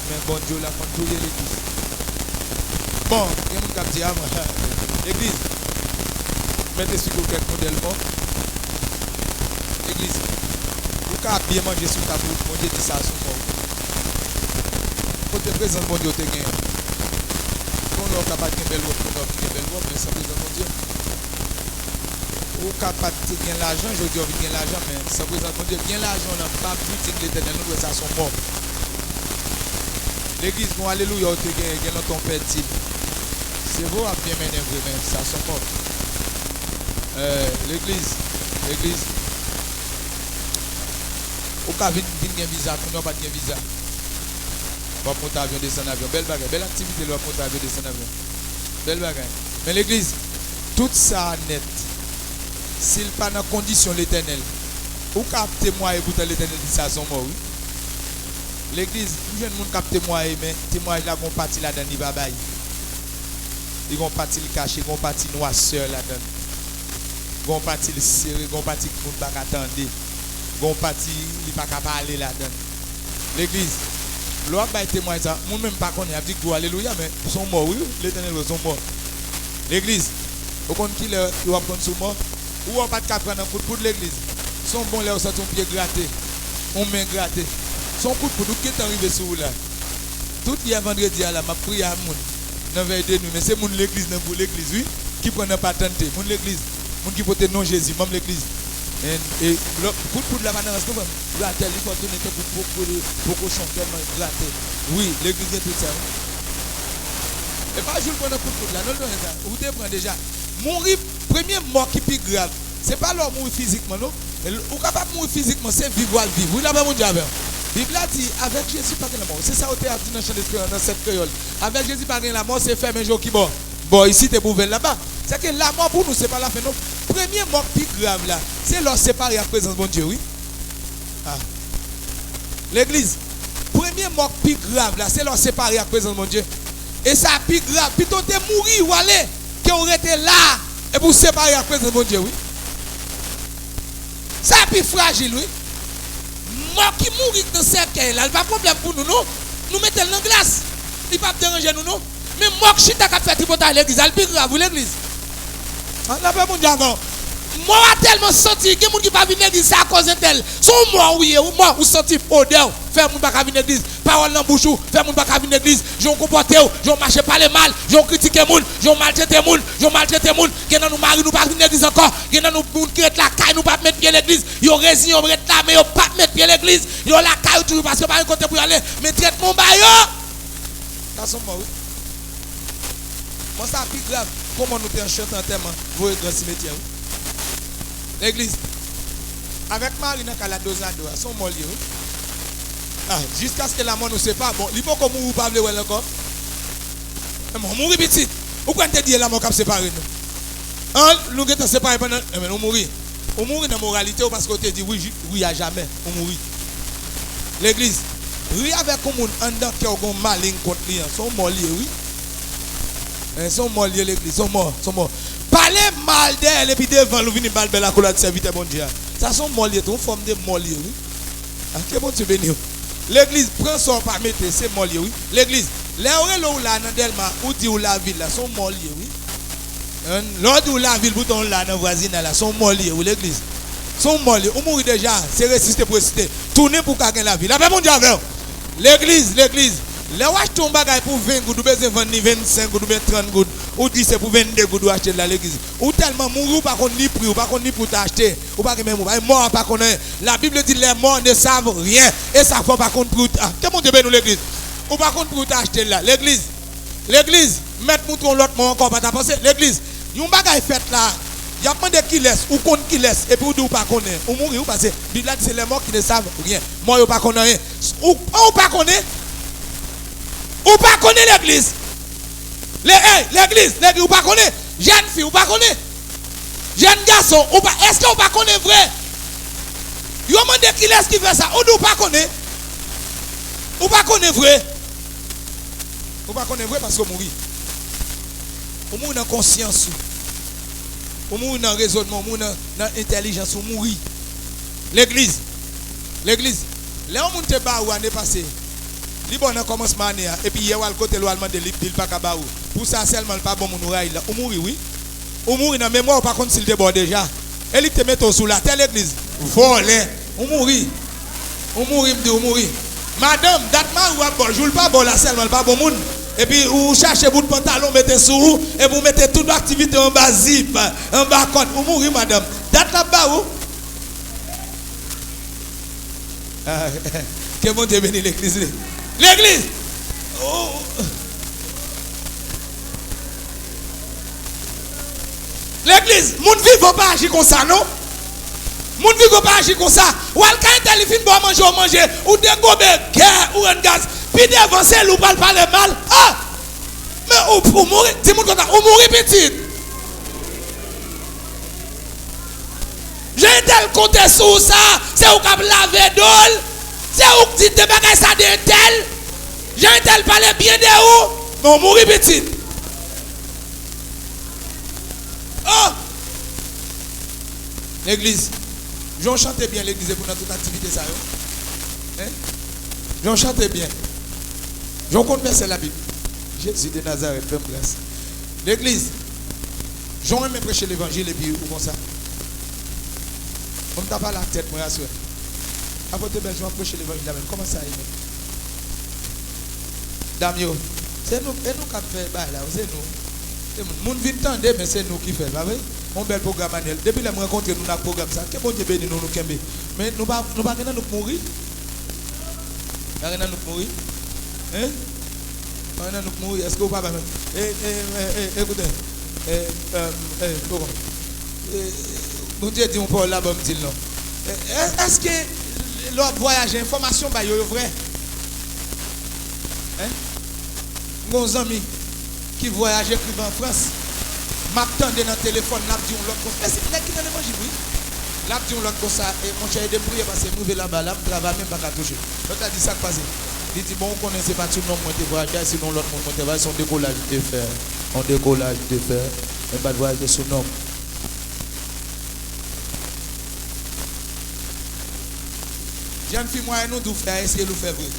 B: Mais bon Dieu l'a contrôlé l'église. Bon, il y a un qui dit l'église, mettez sur quelques modèles bon. L'église, vous pouvez bien manger sur ta bouche, mon Dieu dit ça sur moi. Quand tu es présent, mon Dieu, tu es gagné. Quand on est capable de belle robe, mais sans présence, mon Dieu. Ou capable de gagner l'argent, je dis on veut gagner l'argent, mais sans présence, mon Dieu, gagner l'argent, on n'a pas plus de l'éternel, nous, ça sont morts. L'église, bon, alléluia, tu es gagné dans ton père type. C'est beau à bien mener vraiment, ça sont morts. L'église. Ou ka vin gen visa, nous pas de visa. Va monter avion, descendre avion. Belle bagaille, belle activité, va monter avion, descendre avion. Belle bagaille. Mais l'église, tout ça net. S'il pas dans condition l'éternel, ou ka témoigner pour l'éternel dit ça sont morts. L'église, nous jeunes monde cap témoigner, mais témoignage là gon parti là dedans il va bailler. Il gon parti le caché, gon parti noisseur là dedans. Gon parti le serré, gon parti qui monde pas attendre. Gon parti il pas capable aller là-dedans. L'église, l'on va témoigner ça, moi même pas connait, a dit que alléluia mais ils sont morts oui, l'éternel sont morts. L'église, au compte qui le va prendre sous mort ou on pas de prendre un coup de poudre l'église. Son bon là ça ton pied gratté, on main gratté. Son coup de poudre qui est arrivé sur là. Tout hier vendredi là m'a prié à moun dans veille de nuit mais c'est moun l'église dans pour l'église oui qui prend pas tenter, moun l'église, moun qui porte non Jésus, même l'église. Et pour la manière nous gratter il faut donner pour cochon tellement gratter oui l'église est tout ça et pas juste pour coup là non ça vous te prend déjà mourir premier mort qui plus grave c'est pas leur mourir physiquement non ou capable mourir physiquement c'est vivre vous là pas mon diable Bible dit avec Jésus pas la mort c'est ça au théâtre dans chant d'esprit dans cette créole avec Jésus pas la mort c'est faire un jour qui mort bon ici tu es bouvel là-bas c'est que la mort pour nous c'est pas la fin non premier mort plus grave là c'est leur séparer à présence bon Dieu oui ah. L'église premier mort plus grave là c'est leur séparer à présence bon Dieu et ça plus grave plutôt de mourir ou aller qui aurait été là et pour séparer à présence bon Dieu oui ça plus fragile oui mort qui mourit dans cercueil là pas problème pour nous non nous mettons dans glace il pas déranger nous non mais mort qui t'a fait tripoter à l'église elle plus grave vous l'église on n'a pas mon diamant moi tellement senti que moun qui pas venir l'église c'est à cause de tel son mort oui ou mort ou senti odeur faire moun pas venir l'église parole dans bouche faire moun pas venir l'église j'ont comporté j'ont marché par le mal j'ont critiqué moun j'ont maltraité moun que dans nous mari nous pas venir l'église encore que dans nous moun qui est la caille nous pas mettre pied l'église yo résigné on rete là mais yo pas mettre pied l'église yo la caille toujours parce que pas un côté pour aller mais traite mon bail là son mort oui moi ça plus grave comment nous t'es en chantant tellement vous êtes dans cimetière l'église avec Marina Caladosado, son mollier. Ah, jusqu'à ce que la mort ne sait pas. Bon, il faut qu'on mourre pas le encore. On mourir petit. Ou quand tu dis la mort cap séparé nous. Hein, nous sommes séparés pendant on mourir. On mourir dans la moralité parce qu'on te dit oui à jamais. On mourir. L'église, oui avec un monde en dedans qui a un malin contre lui, son mollier oui. Son mollier l'église, sont morts. Parlez mal d'elle et puis devant nous venir balle la couleur de serviteur bon Dieu. Ça sont mollier, une forme de mollier oui. Ah, que bon Dieu béni. L'église prend son pas mettre c'est mollier oui. L'église, les oreilles là dans Delma ou dit ou la ville là sont mollier oui. L'autre ou la ville bouton là dans voisine là sont mollier ou l'église. Sont mollier, on mourit déjà, c'est résister pour résister. Tourner pour gagner la ville. La paix mon Dieu avec. L'église. Les wash ton bagay pour 20 gouttes, ou besoin vendre 25 gouttes, ou 30 gouttes, ou 10 c'est pour 22 gouttes, ou acheter de l'église. Ou tellement mourir, ou pas qu'on ni prix, ou pas qu'on ni pour t'acheter, ou pas que même mort, pas qu'on est. La Bible dit les morts ne savent rien, et ça faut pas qu'on pour que mon Dieu nous l'église. Ou pas qu'on pour t'acheter là. L'église, mettre pour ton l'autre mort encore, pas t'as pensé. L'église, yon bagay fait là. Il y a pas de qui laisse, ou qu'on qui laisse, et puis ou pas qu'on est. Ou mourir, ou pas c'est. Bible c'est les morts qui ne savent rien. Mort, ou pas qu'on est. Ou pas qu'on est. Ou pas connaît l'église. L'église, ou pas connaît. Jeune fille, ou pas connaît. Jeune garçon, ou pas. Est-ce que ou pas connaît vrai? Yo demande qui laisse qui fait ça. Ou pas connaît. Ou pas connaît vrai. Ou pas connaît vrai parce qu'on mourit. On mourit dans conscience. On mourit dans raisonnement, on mourit dans intelligence, on mourit. L'église. Là on monte bas ou année passée. Li bon dans commencement année et puis hier al côté l'allemand de l'île pas ka ou pour ça seulement pas bon mon oreille là on mourir oui on mourir dans mémoire par contre s'il déborde déjà elle te met sous la telle église voler on mourir on mourir madame date ma ou bon joue pas bon là seulement pas bon monde et puis vous cherchez bout de pantalon mettez sous et vous mettez toute activité en bas zip en bas côte on mourir madame date là bas où que bon Dieu bénisse l'église. L'église. Oh. L'église, moun vivant pas agir comme ça, non? Moun vivant pas agir comme ça. Ou al ka téléphone bon manger, ou dégobe guerre ou un gaz. Puis d'avancer ou pas parler mal. Ah! Mais ou mourir, dis moun konta, ou mourir petit. J'ai tel compter sur ça, c'est ou k'ap laver d'ol. C'est où que tu te bagages ça de tel. J'ai tel parler bien de où. Mais on mourit petit. Oh! L'église. J'en chante bien l'église pour notre toute activité ça. Hein? J'en chante bien. J'en compte verser la Bible. Jésus de Nazareth, fais grâce. L'église. J'en aime prêcher l'évangile et puis ou comme ça. On ne t'a pas la tête, moi, à souhait. Après, je vais prêcher l'évangile là-même. Comment ça y est? Damio, c'est nous qui faisons là, c'est nous. Nous vient tendre, mais c'est nous qui faisons. Un bel programme annuel. Depuis que nous rencontrons, nous avons un programme. Que bon Dieu bénisse nous, nous. Mais nous ne pouvons pas nous mourir. Nous ne pouvons pas nous mourir. Hein? Nous ne pouvons pas mourir. Est-ce que vous ne pouvez pas écoutez. Bon Dieu dit, on peut là-bas me dire non. Est-ce que l'autre voyage, information, bah, est vrai? Hein? Mon ami qui voyage écrivent en France, m'attendait dans le téléphone, n'a dit l'autre comme ça. C'est là qui dans l'évangile, oui. Là, dit l'autre comme ça, et mon cher, de prier parce que nous venons là-bas, là, travaille même pas qu'à toucher. L'autre a dit ça qui passe. Il dit, bon, on connaît pas tout le monde qui voyage, sinon l'autre monde qui voyage, son décollage de faire. On décollage de faire, et pas de voyage de son nom. Jeune fille, moi, nous devons faire, est-ce que nous faisons vrai?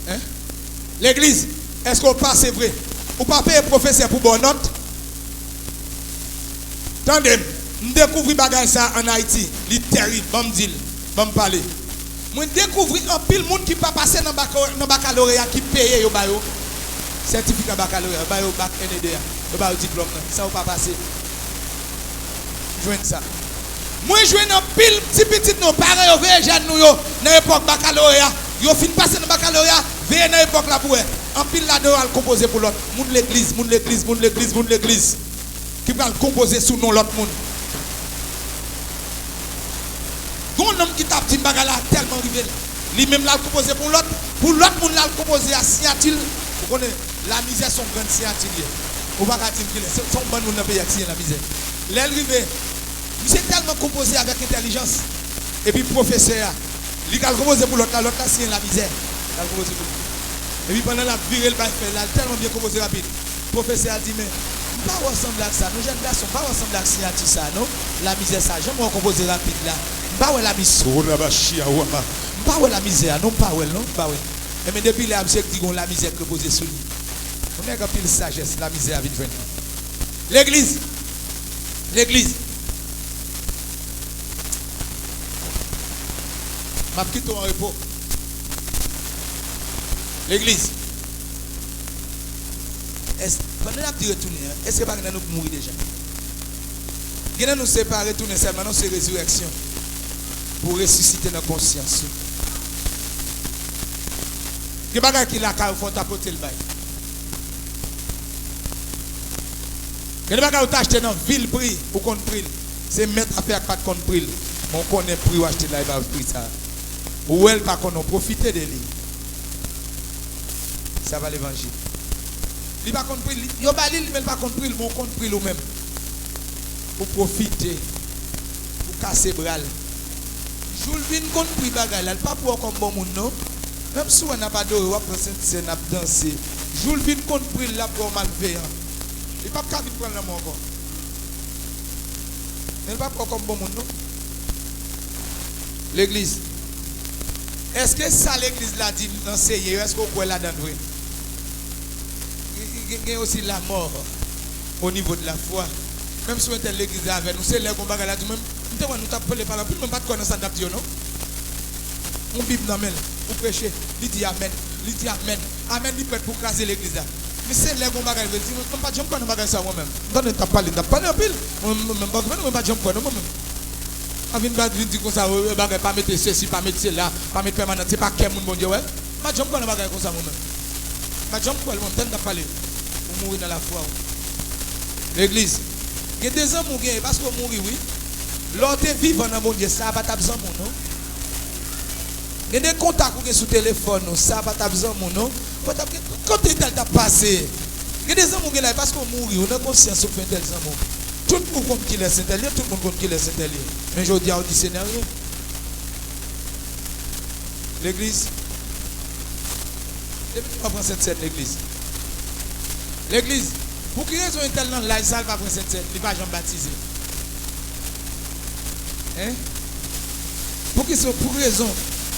B: Hein? L'église, est-ce qu'on passe vrai? Ou pas payer professeur pour bonne note? Tendez, nous découvrons bagage ça en Haïti. C'est terrible, bon me dire, bon me parler. Moi découvrir un pile monde qui pas passer dans baccalauréat qui paye yo ba yo certificat baccalauréat, ba yo bac NEDA, yo ba yo diplôme ça ou pas passer. Joindre ça. Moi joindre un pile petit nos parents yo veille jeune nous yo dans époque baccalauréat, yo fin passer dans baccalauréat, veille dans époque là pour en pile là dedans al composer pour l'autre. Monde l'église qui va le composer sous nom l'autre monde. bagage là tellement rivé. Lui-même l'a composé pour l'autre monde l'a composé à signature. Vous connaissez la misère son grande signature. On va pas dire que c'est son bon monde dans pays la misère. L'aile rivé. C'est tellement composé avec intelligence. Et puis professeur, il a composé pour l'autre c'est la misère. Et puis pendant la virée, il a tellement bien composé rapide. Le professeur a dit, mais pas ensemble avec ça. Nous jeunes garçons, pas ensemble avec ça, non? La misère, ça. J'aime composer rapide là. Pas la misère. Pas la misère, non, pas non, pas et mais depuis là, monsieur dit qu'on la misère que posée sur lui. On a un pile sagesse, la misère vient venir. L'église. Ma petite en repos. L'église. Pendant la petite retourner, est-ce que pas nous mourir déjà? Nous nous séparer, retourner seulement, non, c'est résurrection. Pour ressusciter notre conscience. Il y a des gens qui font tapoter le bail. Il y a des gens qui achètent dans la ville prix pour qu'on prix. C'est mettre à faire pas qu'on prix. On connaît prix ou acheter là, il va prix ça. Ou elle pas qu'on profiter de lui. Ça va l'évangile. Il va qu'on prix. Il va lui mais pas qu'on prix, mon compte prix lui-même. Pour profiter. Pour casser bras. Jules vient contre prix bagarre, pas pour comme bon monde non. Même si on n'a pas d'eau, on prend scène n'a danser. Jules vient contre prix là pour malveillant. Il pas capable de prendre la mort encore. Il pas pour comme bon monde non. L'église. Est-ce que ça l'église l'a dit d'enseigner, est-ce qu'on peut là dedans vrai? Il y a aussi la mort au niveau de la foi. Même si on est l'église avec nous, c'est là qu'on va là même. Nous t'appelons par la plus, même pas de connaissance d'adaptation, non? On Bible dans pour prêcher, il dit Amen. Il dit Amen. Amen, il peut pour craser l'église là. Mais c'est là qu'on va dire, on ne pas jumper dans le ça moi-même. Donne ta parole, t'as parlé en pile. On ne pas jumper moi-même. On vient de dire comme ça, pas mettre ceci, pas mettre cela, pas mettre permanent, c'est pas quel monde bon Dieu, ouais. Pas jumper dans le bagage comme ça moi-même. Pas jumper moi-même, t'as parlé. Pour mourir dans la foi. L'église. Il y a des hommes qui parce qu'on mourit, oui. L'autre vivant dans mon Dieu, ça va pas besoin mon non. Il y a des contacts qui sont sur le téléphone, ça va pas besoin mon non. Quand tu as passé, il y a des hommes qui sont là parce qu'on mourit, on a conscience de faire tel amour. Tout le monde compte qu'il est Saint-Élie, tout le monde compte qu'il est Saint-Élie. Mais je dis à dit c'est rien. L'église. Depuis qu'on prend cette scène, l'église. L'église. Pour qui raison est-elle dans la salle va prendre cette scène, il va jamais baptiser. Hein? Pour qui raison,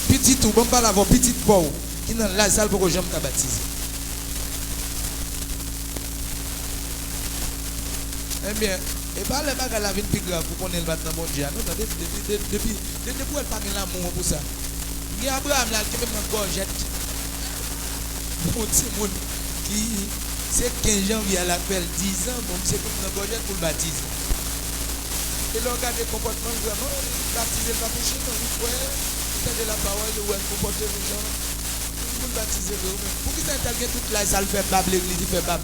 B: petit tout, bon pas l'avoir petit pauvre, qui dans la salle pour que jamais baptiser. Eh bien, et pas les bagages la vie plus grave pour qu'on ait le maintenant bon Dieu. Depuis elle parle l'amour pour ça. Il y a Abraham là qui même une gorgette. Mon petit monde qui c'est 15 janvier à l'appel 10 ans, bon c'est comme une gorgette pour le baptiser. Et là regarde le comportement vraiment, baptiser pas pour chez nous, ouais, c'est de la parole, ouais, comporter les gens. Pour baptiser eux-mêmes. Pour qui ça intervient toute la salle fait bab l'église, il fait bab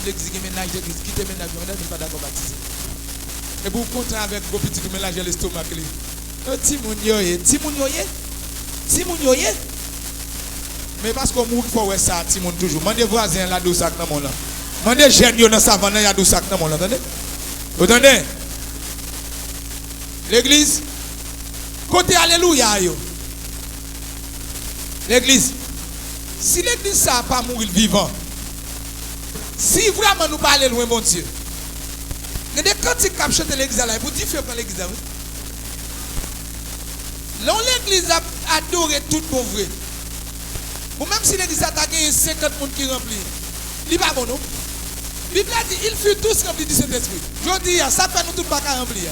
B: l'église qui ménage l'église, qui te ménage, on n'est pas d'accord baptiser. Et pour contre avec vos petits mélanger l'estomac li. Timoun yoye. Mais parce qu'on mourit faut ouais ça Timoun toujours. Mandez voisin là dou sac dans mon là. Mandez jeune yo dans savane y a dou sac dans mon là, entendez? Vous entendez? L'église côté alléluia yo. L'église. Si l'église ça pas mourir vivant. Si vraiment nous parlons loin mon Dieu. Il y a des cantiques qui chantent l'église là, pour dire faire l'église là. Là l'église a adoré tout pour vrai. Ou même si l'église a gagné 50 personnes qui remplissent, il n'est pas bon non. La Bible a dit, ils furent tous remplis du Saint-Esprit. Je dis, ça fait nous tous pas qu'à remplir.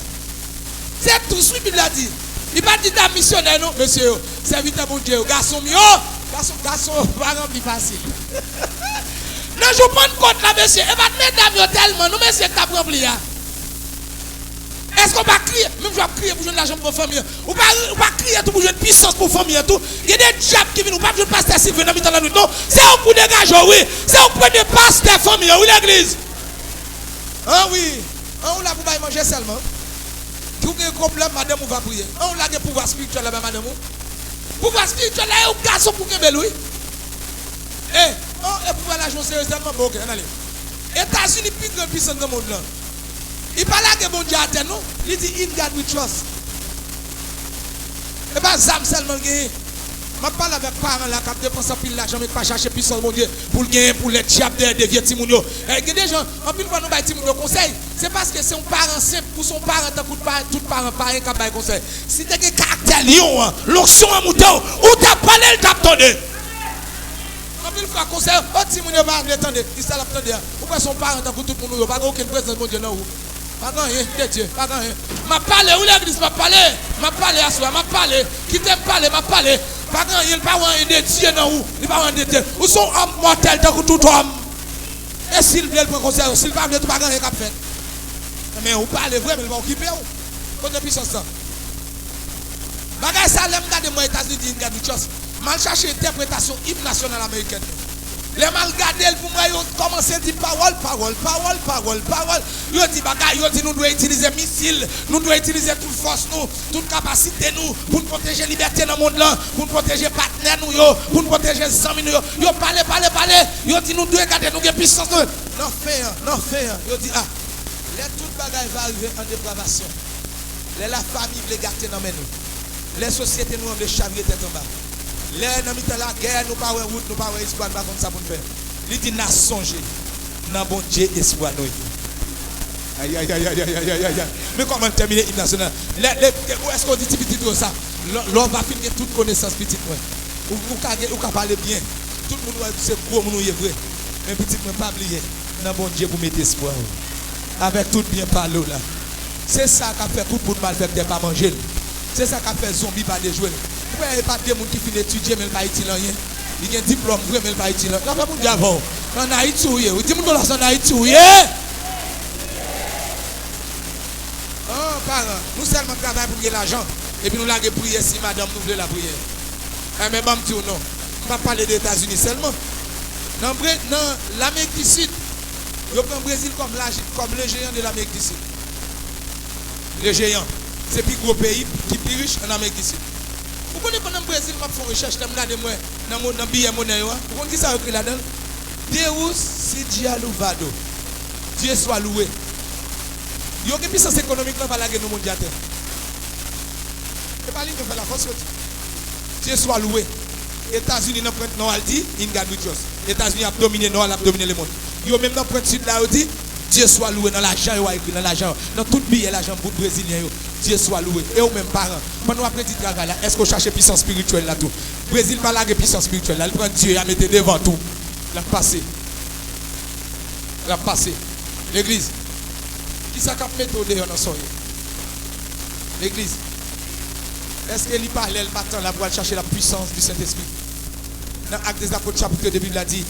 B: C'est tout ce que la Bible a dit. Il n'a pas dit ta missionnaire non, monsieur, serviteur mon Dieu, garçon mieux, garçon, pas rempli facile. Non, je prends compte là, monsieur, et va mesdames tellement, nous, monsieur, qui t'a rempli. Est-ce qu'on va crier? Même je vais crier pour jouer de l'argent pour famille. Ou pas crier tout pour jouer de puissance pour famille. Il y a des diables qui viennent, ou pas jouer de pasteur Sylvain dans la nuit. Non, c'est un pour dégager, oui. C'est un pour de pasteur famille, oui, l'église. Ah oui. Ah, on l'a pour manger seulement. Qui a un problème, madame, on va prier. On a un pouvoir spirituel là-bas, madame. Pouvoir spirituel là, il y a un garçon pour qu'il lui. Et pouvoir l'argent sérieusement, bon, ok, allez. États-Unis, plus grand puissance dans le monde là. Il parle à bon Dieu à terre, non? Il dit, in God we trust. Et pas Zam seulement gagné. Je parle avec les parents là qui ont dépensé pile l'argent, mais pas chercher puissance, mon Dieu, pour gagner, pour les diables des vieux Timounio. Et des gens, en plus, nous avons Timounio conseil. C'est parce que c'est un parent simple, pour son parent, tout parent pareil qui a conseil. Si tu as un caractère lion, l'onction à mouton, ou tu as parlé, tu as entendu. En plus, il conseil, oh Timounio va attendre, il s'est attendre. Pourquoi son parent, tout le monde, pas aucune présence, mon Dieu, non. Pas grand rien, Dieu, pas grand rien. M'a parlé, où l'église m'a parlé à soi, m'a parlé, qui t'aime parler, m'a parlé. Pas grand rien, il pas un de Dieu non où, il pas un de Dieu. Où sont hommes mortels tant que tout homme. Et s'il vient le prendre conseil, s'il pas venir, pas grand rien qu'a fait. Mais on parle vrai, mais il va occuper où. Quand depuis ça. Bagay ça, l'aime garder moi États-Unis, il garde du chose. Mal chercher interprétation hymne national américaine. Les mal gardés pour moi, ils ont commencé à dire parole. Ils ont dit bagay, ils ont dit nous devons utiliser missiles, nous devons utiliser toute force, toute capacité pour nous protéger la liberté dans le monde là, pour nous protéger les partenaires, pour nous protéger les amis. Ils ont parlé. Ils ont dit nous devons garder nous puissance. Non, fait. Ils ont dit les toute bagay va arriver en dépravation. La famille va garder dans nous. Les sociétés nous ont les chavriers tête en bas. Les amis de la guerre, nous pas route, nous pas espoir, nous pas comme ça pour nous faire. Il dit n'a songé. N'a bon Dieu espoir nous. Aïe. Mais comment terminer l'hymne national? Est-ce qu'on dit petit comme ça? L'on va finir toute connaissance petite moi. Ou qu'à parler bien. Tout le monde c'est gros monde est vrai. Mais petit moi pas oublier. N'a bon Dieu pour mettre espoir. Avec tout bien parler là. C'est ça qui a fait tout pour mal faire des pas manger. C'est ça qui a fait zombie pas de jouer. Pourquoi il n'y a pas de gens qui finissent d'étudier mais il pas utile rien? Il y a un diplôme vrai mais il pas utile. Là pas mon diable. En Haïti ou hier. Dis moi là en Haïti ou hier. Oh parents, nous seulement travaillons pour gagner l'argent et puis nous la prier si madame nous veut la prière. Mais bon dis non. On va parler des États-Unis seulement. Dans l'Amérique du Sud, je prends le Brésil comme le géant de l'Amérique du Sud. Le géant. C'est le plus gros pays qui est plus riche en Amérique du Sud. Vous connaissez pendant le Brésil, je fais une recherche, je regarde moi dans le billet monnaie. Vous connaissez ça écrit là-dedans? Deus Sidia Louvado. Dieu soit loué. Il y a une puissance économique dans la guerre mondiale. C'est pas lui qui fait la force. Dieu soit loué. États-Unis n'ont pas de nom à dire, ils ne gardent pas. États-Unis ont dominé le nord, ont dominé le monde. Ils ont même dans le sud là, dit Dieu soit loué dans l'argent, dans l'argent, dans tout billet, l'argent pour les Brésiliens. Dieu soit loué. Et aux mêmes parents, pendant après petit travail là, est-ce qu'on cherche puissance spirituelle là tout? Brésil pas la puissance spirituelle là, il prend Dieu et a mettre devant tout. La passé. L'église. Qui ça cap mettre dehors dans son l'église. Est-ce qu'il parle le matin là pour aller chercher la puissance du Saint-Esprit? Dans Actes des Apôtres chapitre 2, il a dit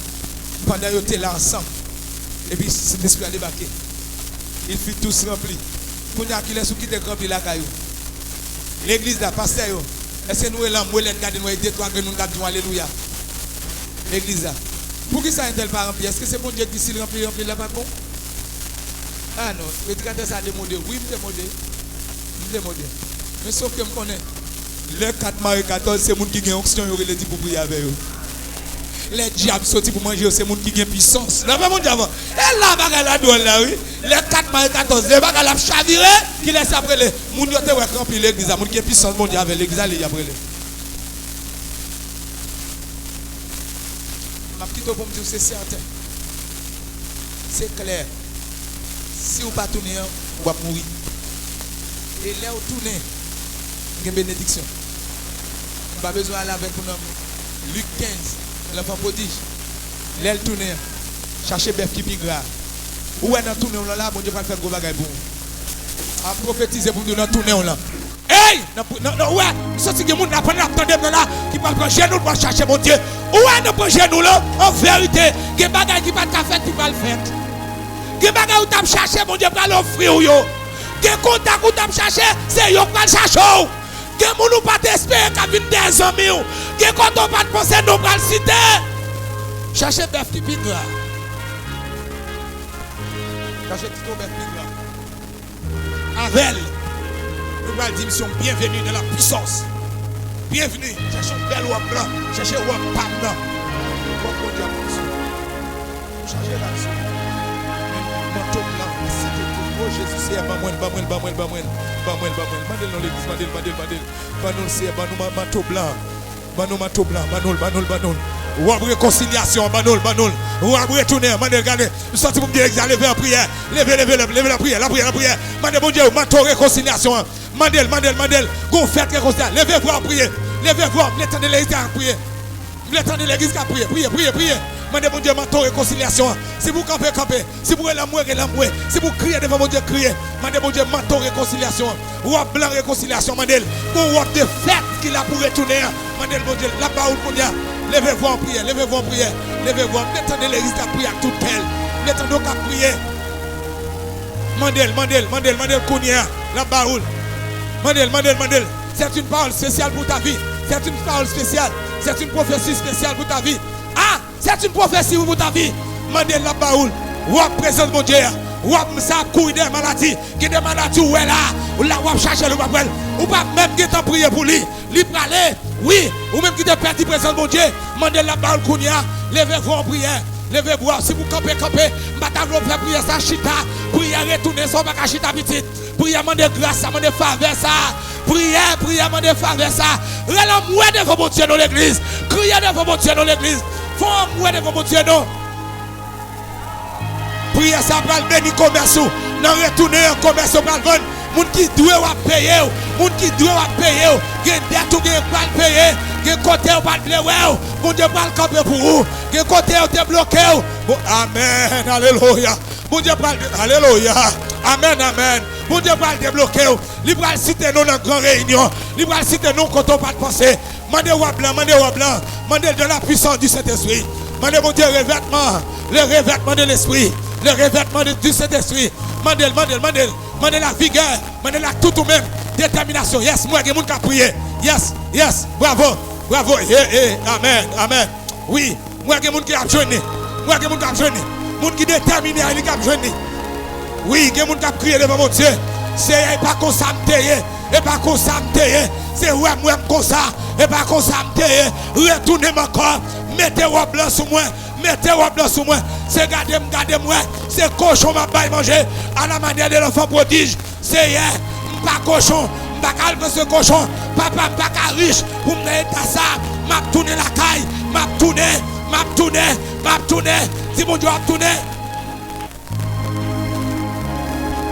B: pendant qu'ils étaient là ensemble et puis Saint-Esprit a débarqué. Il fut tous remplis. Pour nous qui laisse qui te rempli la caillou. L'église là, pasteur, est-ce que nous là, nous regardons nous aider toi que nous gardons alléluia. L'église là. Pour qui ça n'est pas rempli? Est-ce que c'est bon Dieu qui s'il remplit là pas bon? Ah non, le prédicateur ça a demandé. Oui, je demande. Mais sauf que je connais. Le 4 Marie 14, c'est les gens qui ont onction, ils dit pour prier avec eux. Les diables sortis pour manger, c'est les gens qui ont puissance. Là, pas mon diable. Et là, bagarre la douane là, oui. Les 4 Marie 14, les bagarre la chaviré, qui laisse après les. Les gens qui ont rempli l'église, les gens qui ont puissance, mon diable, l'église, ils après les. Ma petite pour me dire, c'est certain. C'est clair. Si vous ne pas tourner, vous allez mourir. Et là, vous tournez, il y a une bénédiction. Vous n'avez pas besoin d'aller avec nous. Luc 15, l'enfant prodige. Là, il tourne, chercher bœuf qui est gras. Où est-ce que tourner là, bon Dieu va faire gros bagaille pour vous. A prophétiser pour nous dans tourner là. Hey! Non, ouais! Sorti que nous n'apprenons là, qui va prendre genou pour chercher mon Dieu. Où est-ce que nous genou là? En vérité, il y a des bagailles qui va te faire, qui va le faire. Il y a des bagailles où tu as cherché, mon Dieu va l'offrir. Il y a des contacts où tu as cherché, c'est eux qui va le chercher. Il y a des gens qui pas t'espérer qui viennent des amis. Il y a des gens qui pas penser nous va le citer. Cherchez bœuf qui pique là. Cherchez petit bœuf qui pique là. Avec. Nous allons dire mission bienvenue dans la puissance. Bienvenue. Cherchez un bel roi blanc. Cherchez un roi pas blanc. Cherchez là-dessus. Manteau blanc. Oh Jésus, c'est pas moi. Mandel dans l'église. Mandel. C'est pas nous manteau blanc. Manteau blanc. Manol. Ou après réconciliation, Manol. Ou après retourner, Mandel, regardez. Nous sortons pour me dire, lever en prière. Lever la prière. Mandel, mon Dieu, manteau réconciliation. Mandel. Go faites réconciliation. Levez-vous en prière. Levez-vous, l'étendez l'église à prier. L'étendez l'église à prier. Priez. Mandez mon Dieu, manteau réconciliation. Si vous campez. Si vous l'amour. Si vous criez devant mon Dieu, criez. Mandez mon Dieu, manteau réconciliation. Roi blanc réconciliation, Mandel. Bon roi de fête qu'il a pour retourner. Mandel mon Dieu, là-bas où mon Dieu. Levez-vous en prière. Levez-vous. L'étendez l'église à prier à toute elle. L'étendez qu'à prier. Mandel, Kounia, là-bas où. Mandel. C'est une parole spéciale pour ta vie. C'est une parole spéciale. C'est une prophétie spéciale pour ta vie. Ah, c'est une prophétie pour ta vie. Mandel la baoul. Ou présente mon Dieu. Ou ça couille des maladies. Qui des maladies où est là. Ou là ou chercher le papel. Ou pas même qui t'en prier pour lui. Lui parler. Oui. Ou même qui te perdit présente mon Dieu. Mandel la baoul kounia. Levez-vous en prière. Levez-vous. Si vous campez. Madame vous prier ça chita. Priez retourner son bac à chita petite. Priez demander grâce. Demander faveur ça. Priez, demander faveur ça. Relâche-moi devant mon Dieu dans l'église. Criez devant mon Dieu dans l'église. Faut-moi devant mon Dieu non. Priez ça pour le bénir commerce. Non retourner en commerce pour le vendre. Moun qui doit payer. Moun qui doit payer. Gen dette ou gen pas payer. Gen côté ou pas de ouais. Mon Dieu pas le camper pour vous. Gen côté ou te bloqué. Amen. Alléluia. Mon Dieu pas alléluia. Amen. Mon Dieu va le débloquer. Il va citer nous dans la grande réunion. Il va citer nous quand on va penser. Mandez roi blanc. Mandez de la puissance du Saint-Esprit. Mandez mon Dieu revêtement. Le revêtement de l'Esprit. Le revêtement du Saint-Esprit. Mandez la vigueur. Mandez la tout ou même détermination. Yes, moi j'ai mon qui a prié. Yes. Bravo. Amen. Oui, moi j'ai mon qui a jeûné. Mon qui déterminé à lui qui a jeûné. Oui, il y a des gens qui crient devant mon Dieu. C'est pas comme ça et pas comme ça c'est ouais moi comme ça et pas comme ça retournez mon corps. Mettez roi blanc sur moi. C'est gardez-moi. C'est cochon m'a bail manger à la manière de l'enfant prodige. C'est pas cochon, pas calme ce cochon. Papa pas riche pour me mettre ça. M'a tourné la caille, m'a tourné. Si mon Dieu a tourné.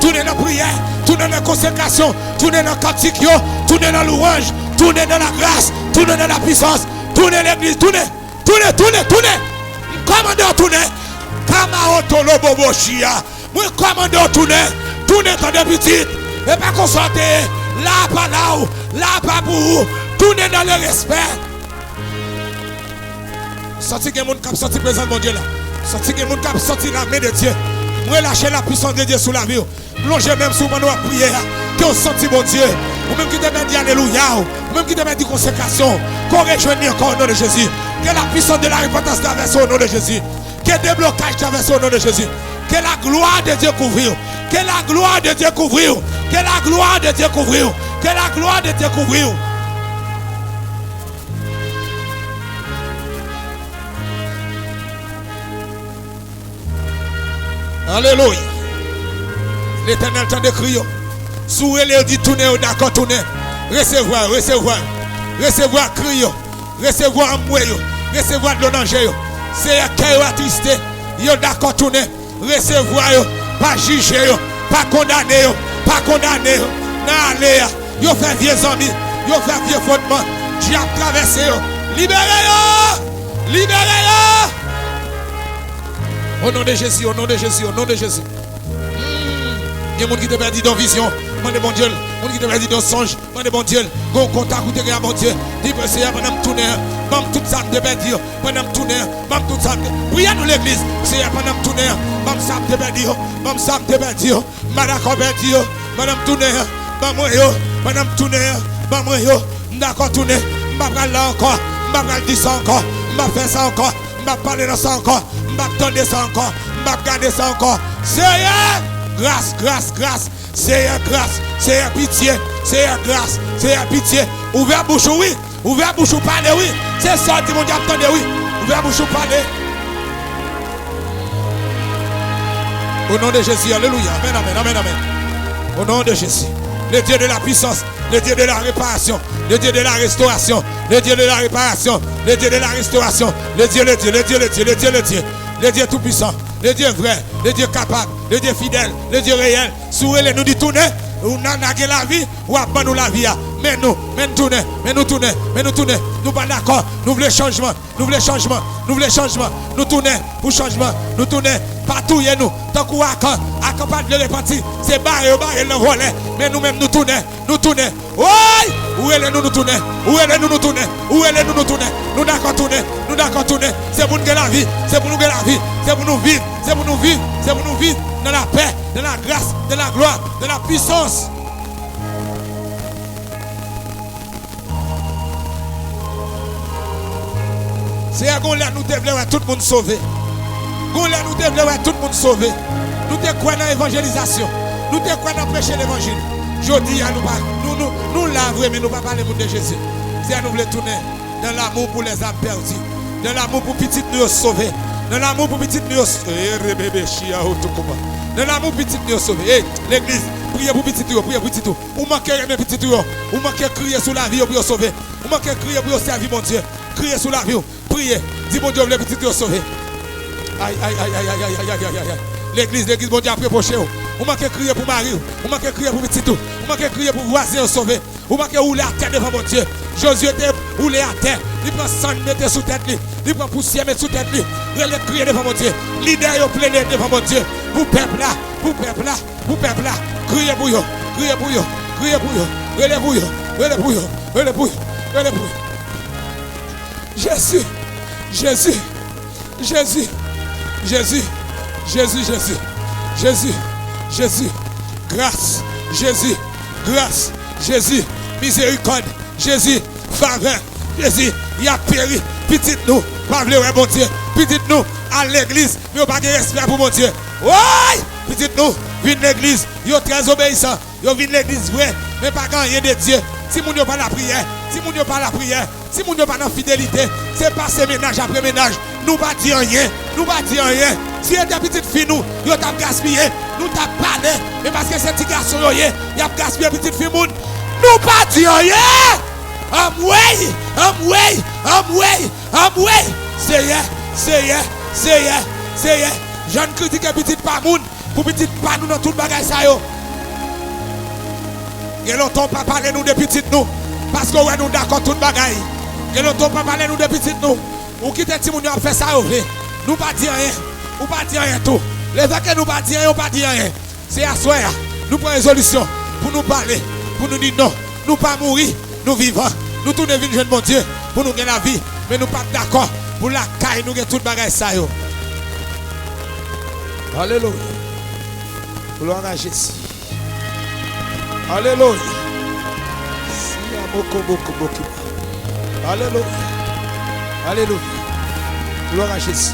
B: Tournez dans la prière, tournez dans la consécration, tournez dans le cantique, tournez dans louange, tournez dans la grâce, tournez dans la puissance, tournez l'église, tournez. Commandez tourner. Kamaotolo boboshia. Moi commandez tourner dans des petites. Et pas qu'on sorte là pas là pour tournez dans le respect. Sorti que mon cap sorti présent mon Dieu là. Sorti que mon cap sorti la main de Dieu. Moi lâcher la puissance de Dieu sous la vie. Plongez même sous mon prière. Que vous sentez mon Dieu. Ou même qui te met dit alléluia. Ou même qui te met dit consécration. Qu'on rejoigne encore au nom de Jésus. Que la puissance de la repentance traverse au nom de Jésus. Que le déblocage traverse au nom de Jésus. Que la gloire de Dieu couvre. Que la gloire de Dieu couvre. Que la gloire de Dieu couvre. Que la gloire de Dieu couvre. Alléluia. L'Éternel t'a de crier. Sourez les dit tourner d'accord tourner. Recevoir crier. Recevoir amoué. Recevoir de l'danger. C'est un cœur attristé. Yo d'accord tourner. Recevoir pas juger pas condamner. N'allez. Yo fait vieux amis. Yo fait vieux fondement. Dieu a traversé. Libérez-yo. Au nom de Jésus. Il y a des gens qui te perdent dans vision. Mandez bon Dieu. Mon qui te perdent dans songe. Mandez bon Dieu. Go contact ou te regarde bon Dieu. Dis que c'est pendant me tourner. Bam tout ça te perdre. Pendant me tourner. Bam tout ça. Priez nous l'église. C'est pendant me tourner. Bam ça te perdre. Bam ça te perdre. Madame perdre. Madame tourner. Bam moi yo. Madame tourner. Bam moi yo. D'accord tourner. M'a pas là encore. M'a pas dire ça encore. M'a faire ça encore. M'a parler de ça encore. M'a tendre ça encore. M'a garder ça encore. C'est grâce, grâce, grâce. Seigneur, grâce. Seigneur, pitié. Seigneur, grâce. Seigneur, pitié. Ouvert bouche, oui. Ouvert bouche, parler, oui. C'est ça, mon Dieu, attendez, oui. Ouvert bouche, parler. Au nom de Jésus, alléluia. Amen, amen, amen, amen. Au nom de Jésus. Le Dieu de la puissance, le Dieu de la réparation, le Dieu de la restauration, le Dieu de la réparation, le Dieu de la restauration, le Dieu, le Dieu, le Dieu, le Dieu, le Dieu, le Dieu, le Dieu tout puissant, le Dieu vrai, le Dieu capable, le Dieu fidèle, le Dieu réel. Sourez nous dit tourner, nous n'avons la vie, ou après nous la vie. Mais nous tourner, mais nous tourner, mais nous tourner. Nous pas d'accord, nous voulons changement, nous voulons changement, nous voulons changement. Nous tourner pour changement, nous tourner, partout et nous. Tant qu'on a pas de répartir, c'est barré, le volet. Mais nous-mêmes nous tourner, nous tourner. Oui! Où est nous tourner? Où est nous tourner? Où est nous tourner? Nous d'accord tourner, nous d'accord tourner. C'est pour nous que la vie, c'est pour nous que la vie, c'est pour nous vivre, c'est pour nous vivre, c'est pour nous vivre dans la paix, dans la grâce, dans la gloire, dans la puissance. C'est à Gonla nous devons tout le monde sauvé. Gonla nous devons tout le monde sauvé. Nous te croyons dans l'évangélisation. Nous te croyons dans prêcher l'évangile. Je dis à nous l'avons, mais nous ne pas parler de Jésus. C'est à nous voulons tourner dans l'amour pour les âmes perdues. Dans l'amour pour petites nous sauver. Dans l'amour pour petites nous sauver. Dans l'amour pour petites nous sauver. L'église, priez pour petites nous, priez pour petites nous. Vous manquez mes petites nous. Vous manquez crier sur la vie pour sauver. Vous manquez crier pour servir mon Dieu. Criez sur la vie. Priez. Dis mon Dieu, les petites nous sauver. Aïe, aïe, aïe, aïe, aïe, aïe, aïe, aïe, aïe. L'église, mon Dieu a prépoché. Vous manquez crier pour Marie. Vous manquez crier pour petit tout. Vous manquez crier pour voisin sauver. Vous manquez rouler à terre devant mon Dieu. Josué était roulé à terre. Il prend sang, mettre sous tête. Il prend poussière, mettre sous tête. Il crier devant mon Dieu. Leader, il plaît devant mon Dieu. Vous peuple là, vous peuple là, vous peuple là. Criez pour eux, criez pour eux, criez pour eux. Relève pour eux, relève pour eux, relève pour eux, relève pour eux. Jésus, Jésus, Jésus, Jésus, Jésus, Jésus, Jésus, Jésus, grâce, Jésus, grâce, Jésus, miséricorde, Jésus, faveur, Jésus, il a péri, petite nous, pas vouloir mon Dieu, petite nous, à l'église, mais pas de respect pour mon Dieu. Ouais, petite nous, vienne l'église, il est très obéissant, il vient l'église vrai, mais pas gagner de Dieu. Si mon Dieu pas la prière, si mon Dieu pas la prière, si mon Dieu pas la fidélité, c'est passer ménage après ménage. Nous ne disons rien, nous ne disons rien. Si il y a des petites filles, nous avons gaspillé, nous avons parlé, mais parce que ces petits garçons, ils ont gaspillé petites filles, nous ne disons rien. Amway, amway, amway, amway. C'est je ne critique petite pas moun, pour petite pas nous dans tout le bagage ça yo. Et longtemps pas parler nous de petites nous, parce que nous d'accord tout le bagage. Et longtemps pas parler nous de petites nous. Ou quitte ti moun a fait ça nous pas dire rien, ou pas dire rien tout. Les gens que nous pas dire rien, on pas dire rien. C'est à soi, nous prenons résolution pour nous parler, pour nous dire non, nous pas mourir, nous vivons. Nous tournons vers jeune mon Dieu pour nous gagner la vie, mais nous pas d'accord pour la caille nous gagner tout le bagage ça yo. Alléluia. Gloire à Jésus. Alléluia. Alléluia. Alléluia. Gloire à Jésus.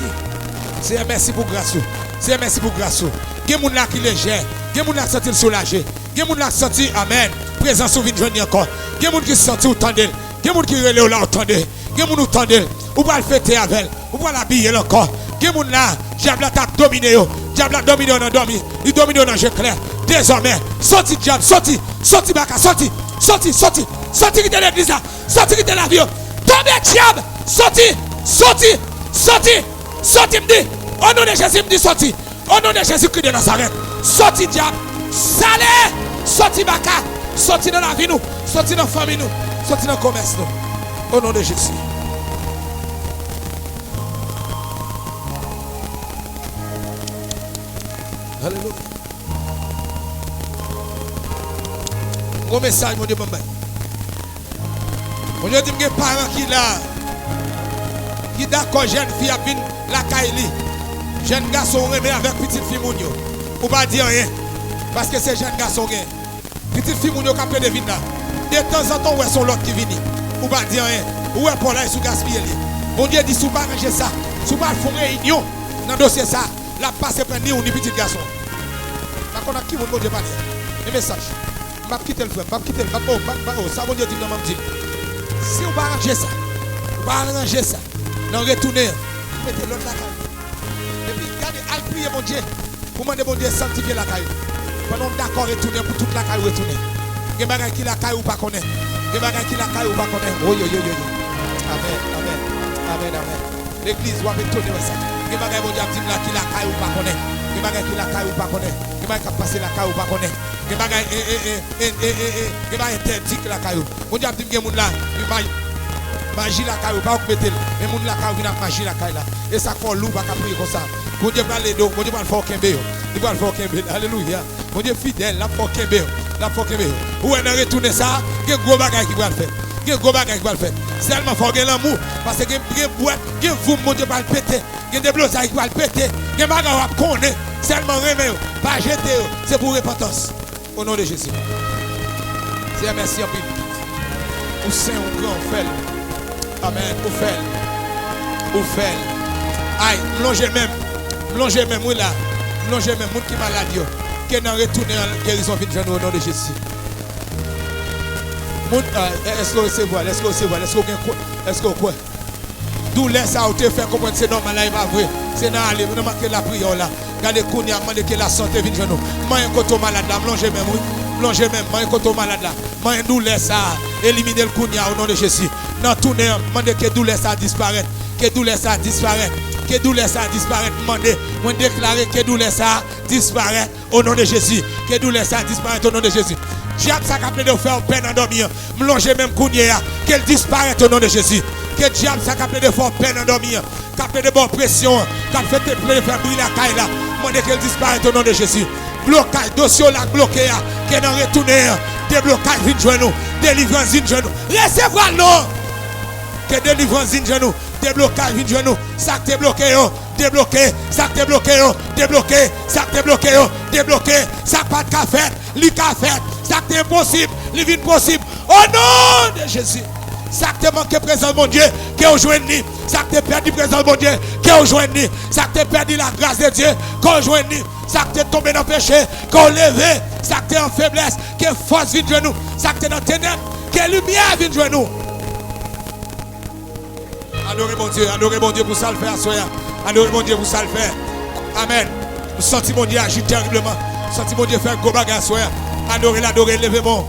B: C'est merci pour grâce. C'est merci pour grâce. Il y a des gens qui sont légers. Il y a des gens qui sont soulagés. Il y a des gens qui sont amen. Présence sur une journée encore. Il y a des gens qui sont entendus. Il y a des gens qui relèvent là entendus. Il y a des gens qui entendent. Ou pas le fêter avec elle. Ou pas l'habiller encore. Il y a des gens là. Diable t'a dominé. Diable a dominé dans dormi. Il domine dans jeu clair. Désormais, sorti diable, sorti baka, sorti de l'église là, sorti de la vie. Tombez diable, sorti, me dit. Au nom de Jésus, me dit sorti. Au nom de Jésus Christ de Nazareth, sorti diable, salé, sorti baka, sorti dans la vie nous, sorti dans la famille nous, sorti dans le commerce nous. Au nom de Jésus. Alléluia. Mon message, mon Dieu, mon Dieu. Mon Dieu, dit que mes parents qui là, qui d'accord, jeune fille a bien la Kaili, jeune garçon remet avec petite fille Mounio. Ou pas dire rien, parce que c'est jeune garçon qui petite fille Mounio qui a de vin là. De temps en temps, où est son l'autre qui vient. Ou pas dire rien, où est pour là, sous gaspiller. Mon Dieu dit, sous pas ranger ça, sous pas faire réunion dans le dossier ça. La passe est ni ou ni petit garçon. qu'on a qui mon Dieu parler. Les messages. M'a quitter le frère, m'a quitter le ça mon Dieu dit non m'a dit. Si on va arranger ça, on va arranger ça. Non retourner, mettez l'autre la caille. Et puis regardez, al prier mon Dieu. Pour demander mon Dieu sanctifier la caille. Pendant d'accord retourner pour toute la caille retourner. Des bagages qui la caille ou pas connaît. Des bagages qui la caille ou pas connaît. Oh yo yo yo yo. Amen, amen. Amen, amen. L'église doit retourner ça. Des bagages mon Dieu dit là qui la caille ou pas connaît. Des bagages qui la caille ou pas connaît. Des bagages qui passer la caille ou pas connaît. Des bagages des bagages interdits que la caille. Mon Dieu dit que moun là, magie la caille ou pas mettre. Mais moun la caille vient magie la caille là. Et ça fait loup pas prier comme ça. Mon Dieu va les dos, mon Dieu va le faire kembe. Il va le faire kembe. Alléluia. Mon Dieu fidèle, la faire kembe. La faut que ou on a retourné ça, il y a gros bagage qui va le faire. Il y a gros bagage qui va le faire. Seulement faut gagner l'amour parce que il y a boîte, il y a vous mon Dieu va le péter. Il y a des blosailles qui va le péter. Il y a bagage à connaître. Seulement remettre, pas jeter, c'est pour repentance. Au nom de Jésus. C'est merci à vous. Au sein au grand fait. Amen. Au fait. Au fait. Aïe, mélangez même oui là. Mélangez même monde qui malade yo. Qui n'a retourné en guérison vite au nom de Jésus. Est-ce que vous recevez? Est-ce que vous recevez? Est-ce que vous croyez? D'où laisse à te faire comprendre c'est normal là, il va vrai. C'est normal, il va marquer la prière là. Regardez Kounia, demandez que la santé vienne chez nous. Moi un côté malade là, mélangez même oui. Mélangez même, moi un côté malade là. Moi d'où laisse à éliminer le Kounia au nom de Jésus. Dans tourner, demandez que d'où laisse à disparaître. Que d'où laisse à disparaître. Que douleur ça disparaît, demandez, moi déclarer que douleur ça disparaît au nom de Jésus. Que douleur ça disparaît au nom de Jésus. Diable ça capable de faire peine à dormir, mlonger même Kounia, qu'elle disparaît au nom de Jésus. Que diable ça capable de faire peine à dormir, capable de bonne pression, capable de faire brûler la caille là, demandez qu'elle disparaît au nom de Jésus. Blocage, dossier là bloqué, qu'elle n'en retourne, déblocage vient joindre nous, délivrance vient joindre nous. Recevoir non. Que délivrance vient joindre nous. Déblocage vient joindre nous. Ça t'est bloqué, débloqué. Ça t'est bloqué, débloqué. Ça t'est bloqué, débloqué. Ça pas de café, li café. Ça t'est impossible, li vient possible. Au nom de Jésus. Ça t'est manqué présence mon Dieu, qui est joindre. Ça t'est perdu présence mon Dieu, qui est joindre. Ça t'est perdu la grâce de Dieu, qui est joindre. Ça t'est tombé dans le péché, qui est levé. Ça t'est en faiblesse, qui est force vient joindre nous. Ça t'est dans ténèbres, qui est lumière vient joindre nous. Adorez mon Dieu pour ça le faire, soya. Adorez mon Dieu pour ça le faire. Amen. Nous sentons mon Dieu agir terriblement. Nous sentons mon Dieu faire gros bagage, soya. Adorez, levez mon.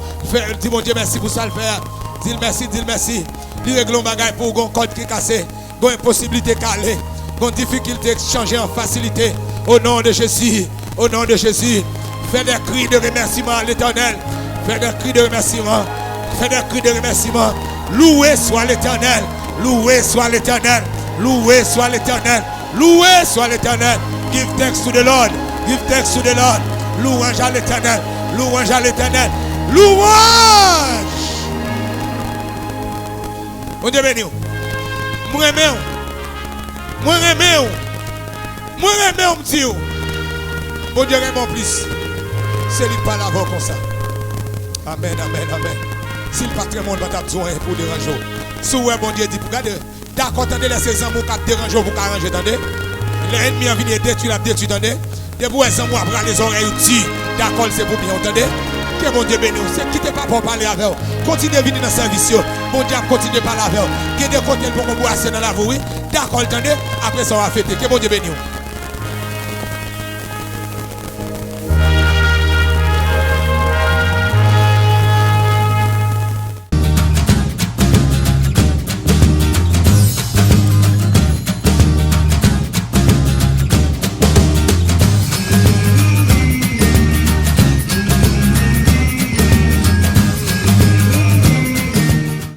B: Dis mon Dieu merci pour ça le faire. Dis merci, dis merci. Dis règle bagage pour un code qui est cassé. Une impossibilité calée. Une difficulté changer en facilité. Au nom de Jésus. Au nom de Jésus. Fais des cris de remerciement à l'Éternel. Fais des cris de remerciement. Fais des cris de remerciement. Loué soit l'Éternel. Loué soit l'Éternel. Loué soit l'Éternel. Loué soit l'Éternel. Give thanks to the Lord. Give thanks to the Lord. Louange à l'Éternel. Louange à l'Éternel. Louange. On Dieu béni. Moi remets. Moi remets. Moi remets petit. Mon Dieu remets plus. C'est lui pas l'avant comme ça. Amen, amen, amen. Si le patrimoine va besoin pour déranger. Si ouais, bon Dieu dit, regardez, d'accord, attendez, laissez les amours qui dérangent, vous arrangez, attendez. L'ennemi a venu détruire, attendez. Des bouets sans moi, après les oreilles, d'accord, c'est pour bien, attendez. Que mon Dieu bénisse, c'est quittez pas pour parler avec vous. Continuez à venir dans le service, mon Dieu continue à parler avec vous. Qu'il y ait des côtés pour vous boire dans la vie, d'accord, attendez, après ça, on va fêter. Que mon Dieu bénisse.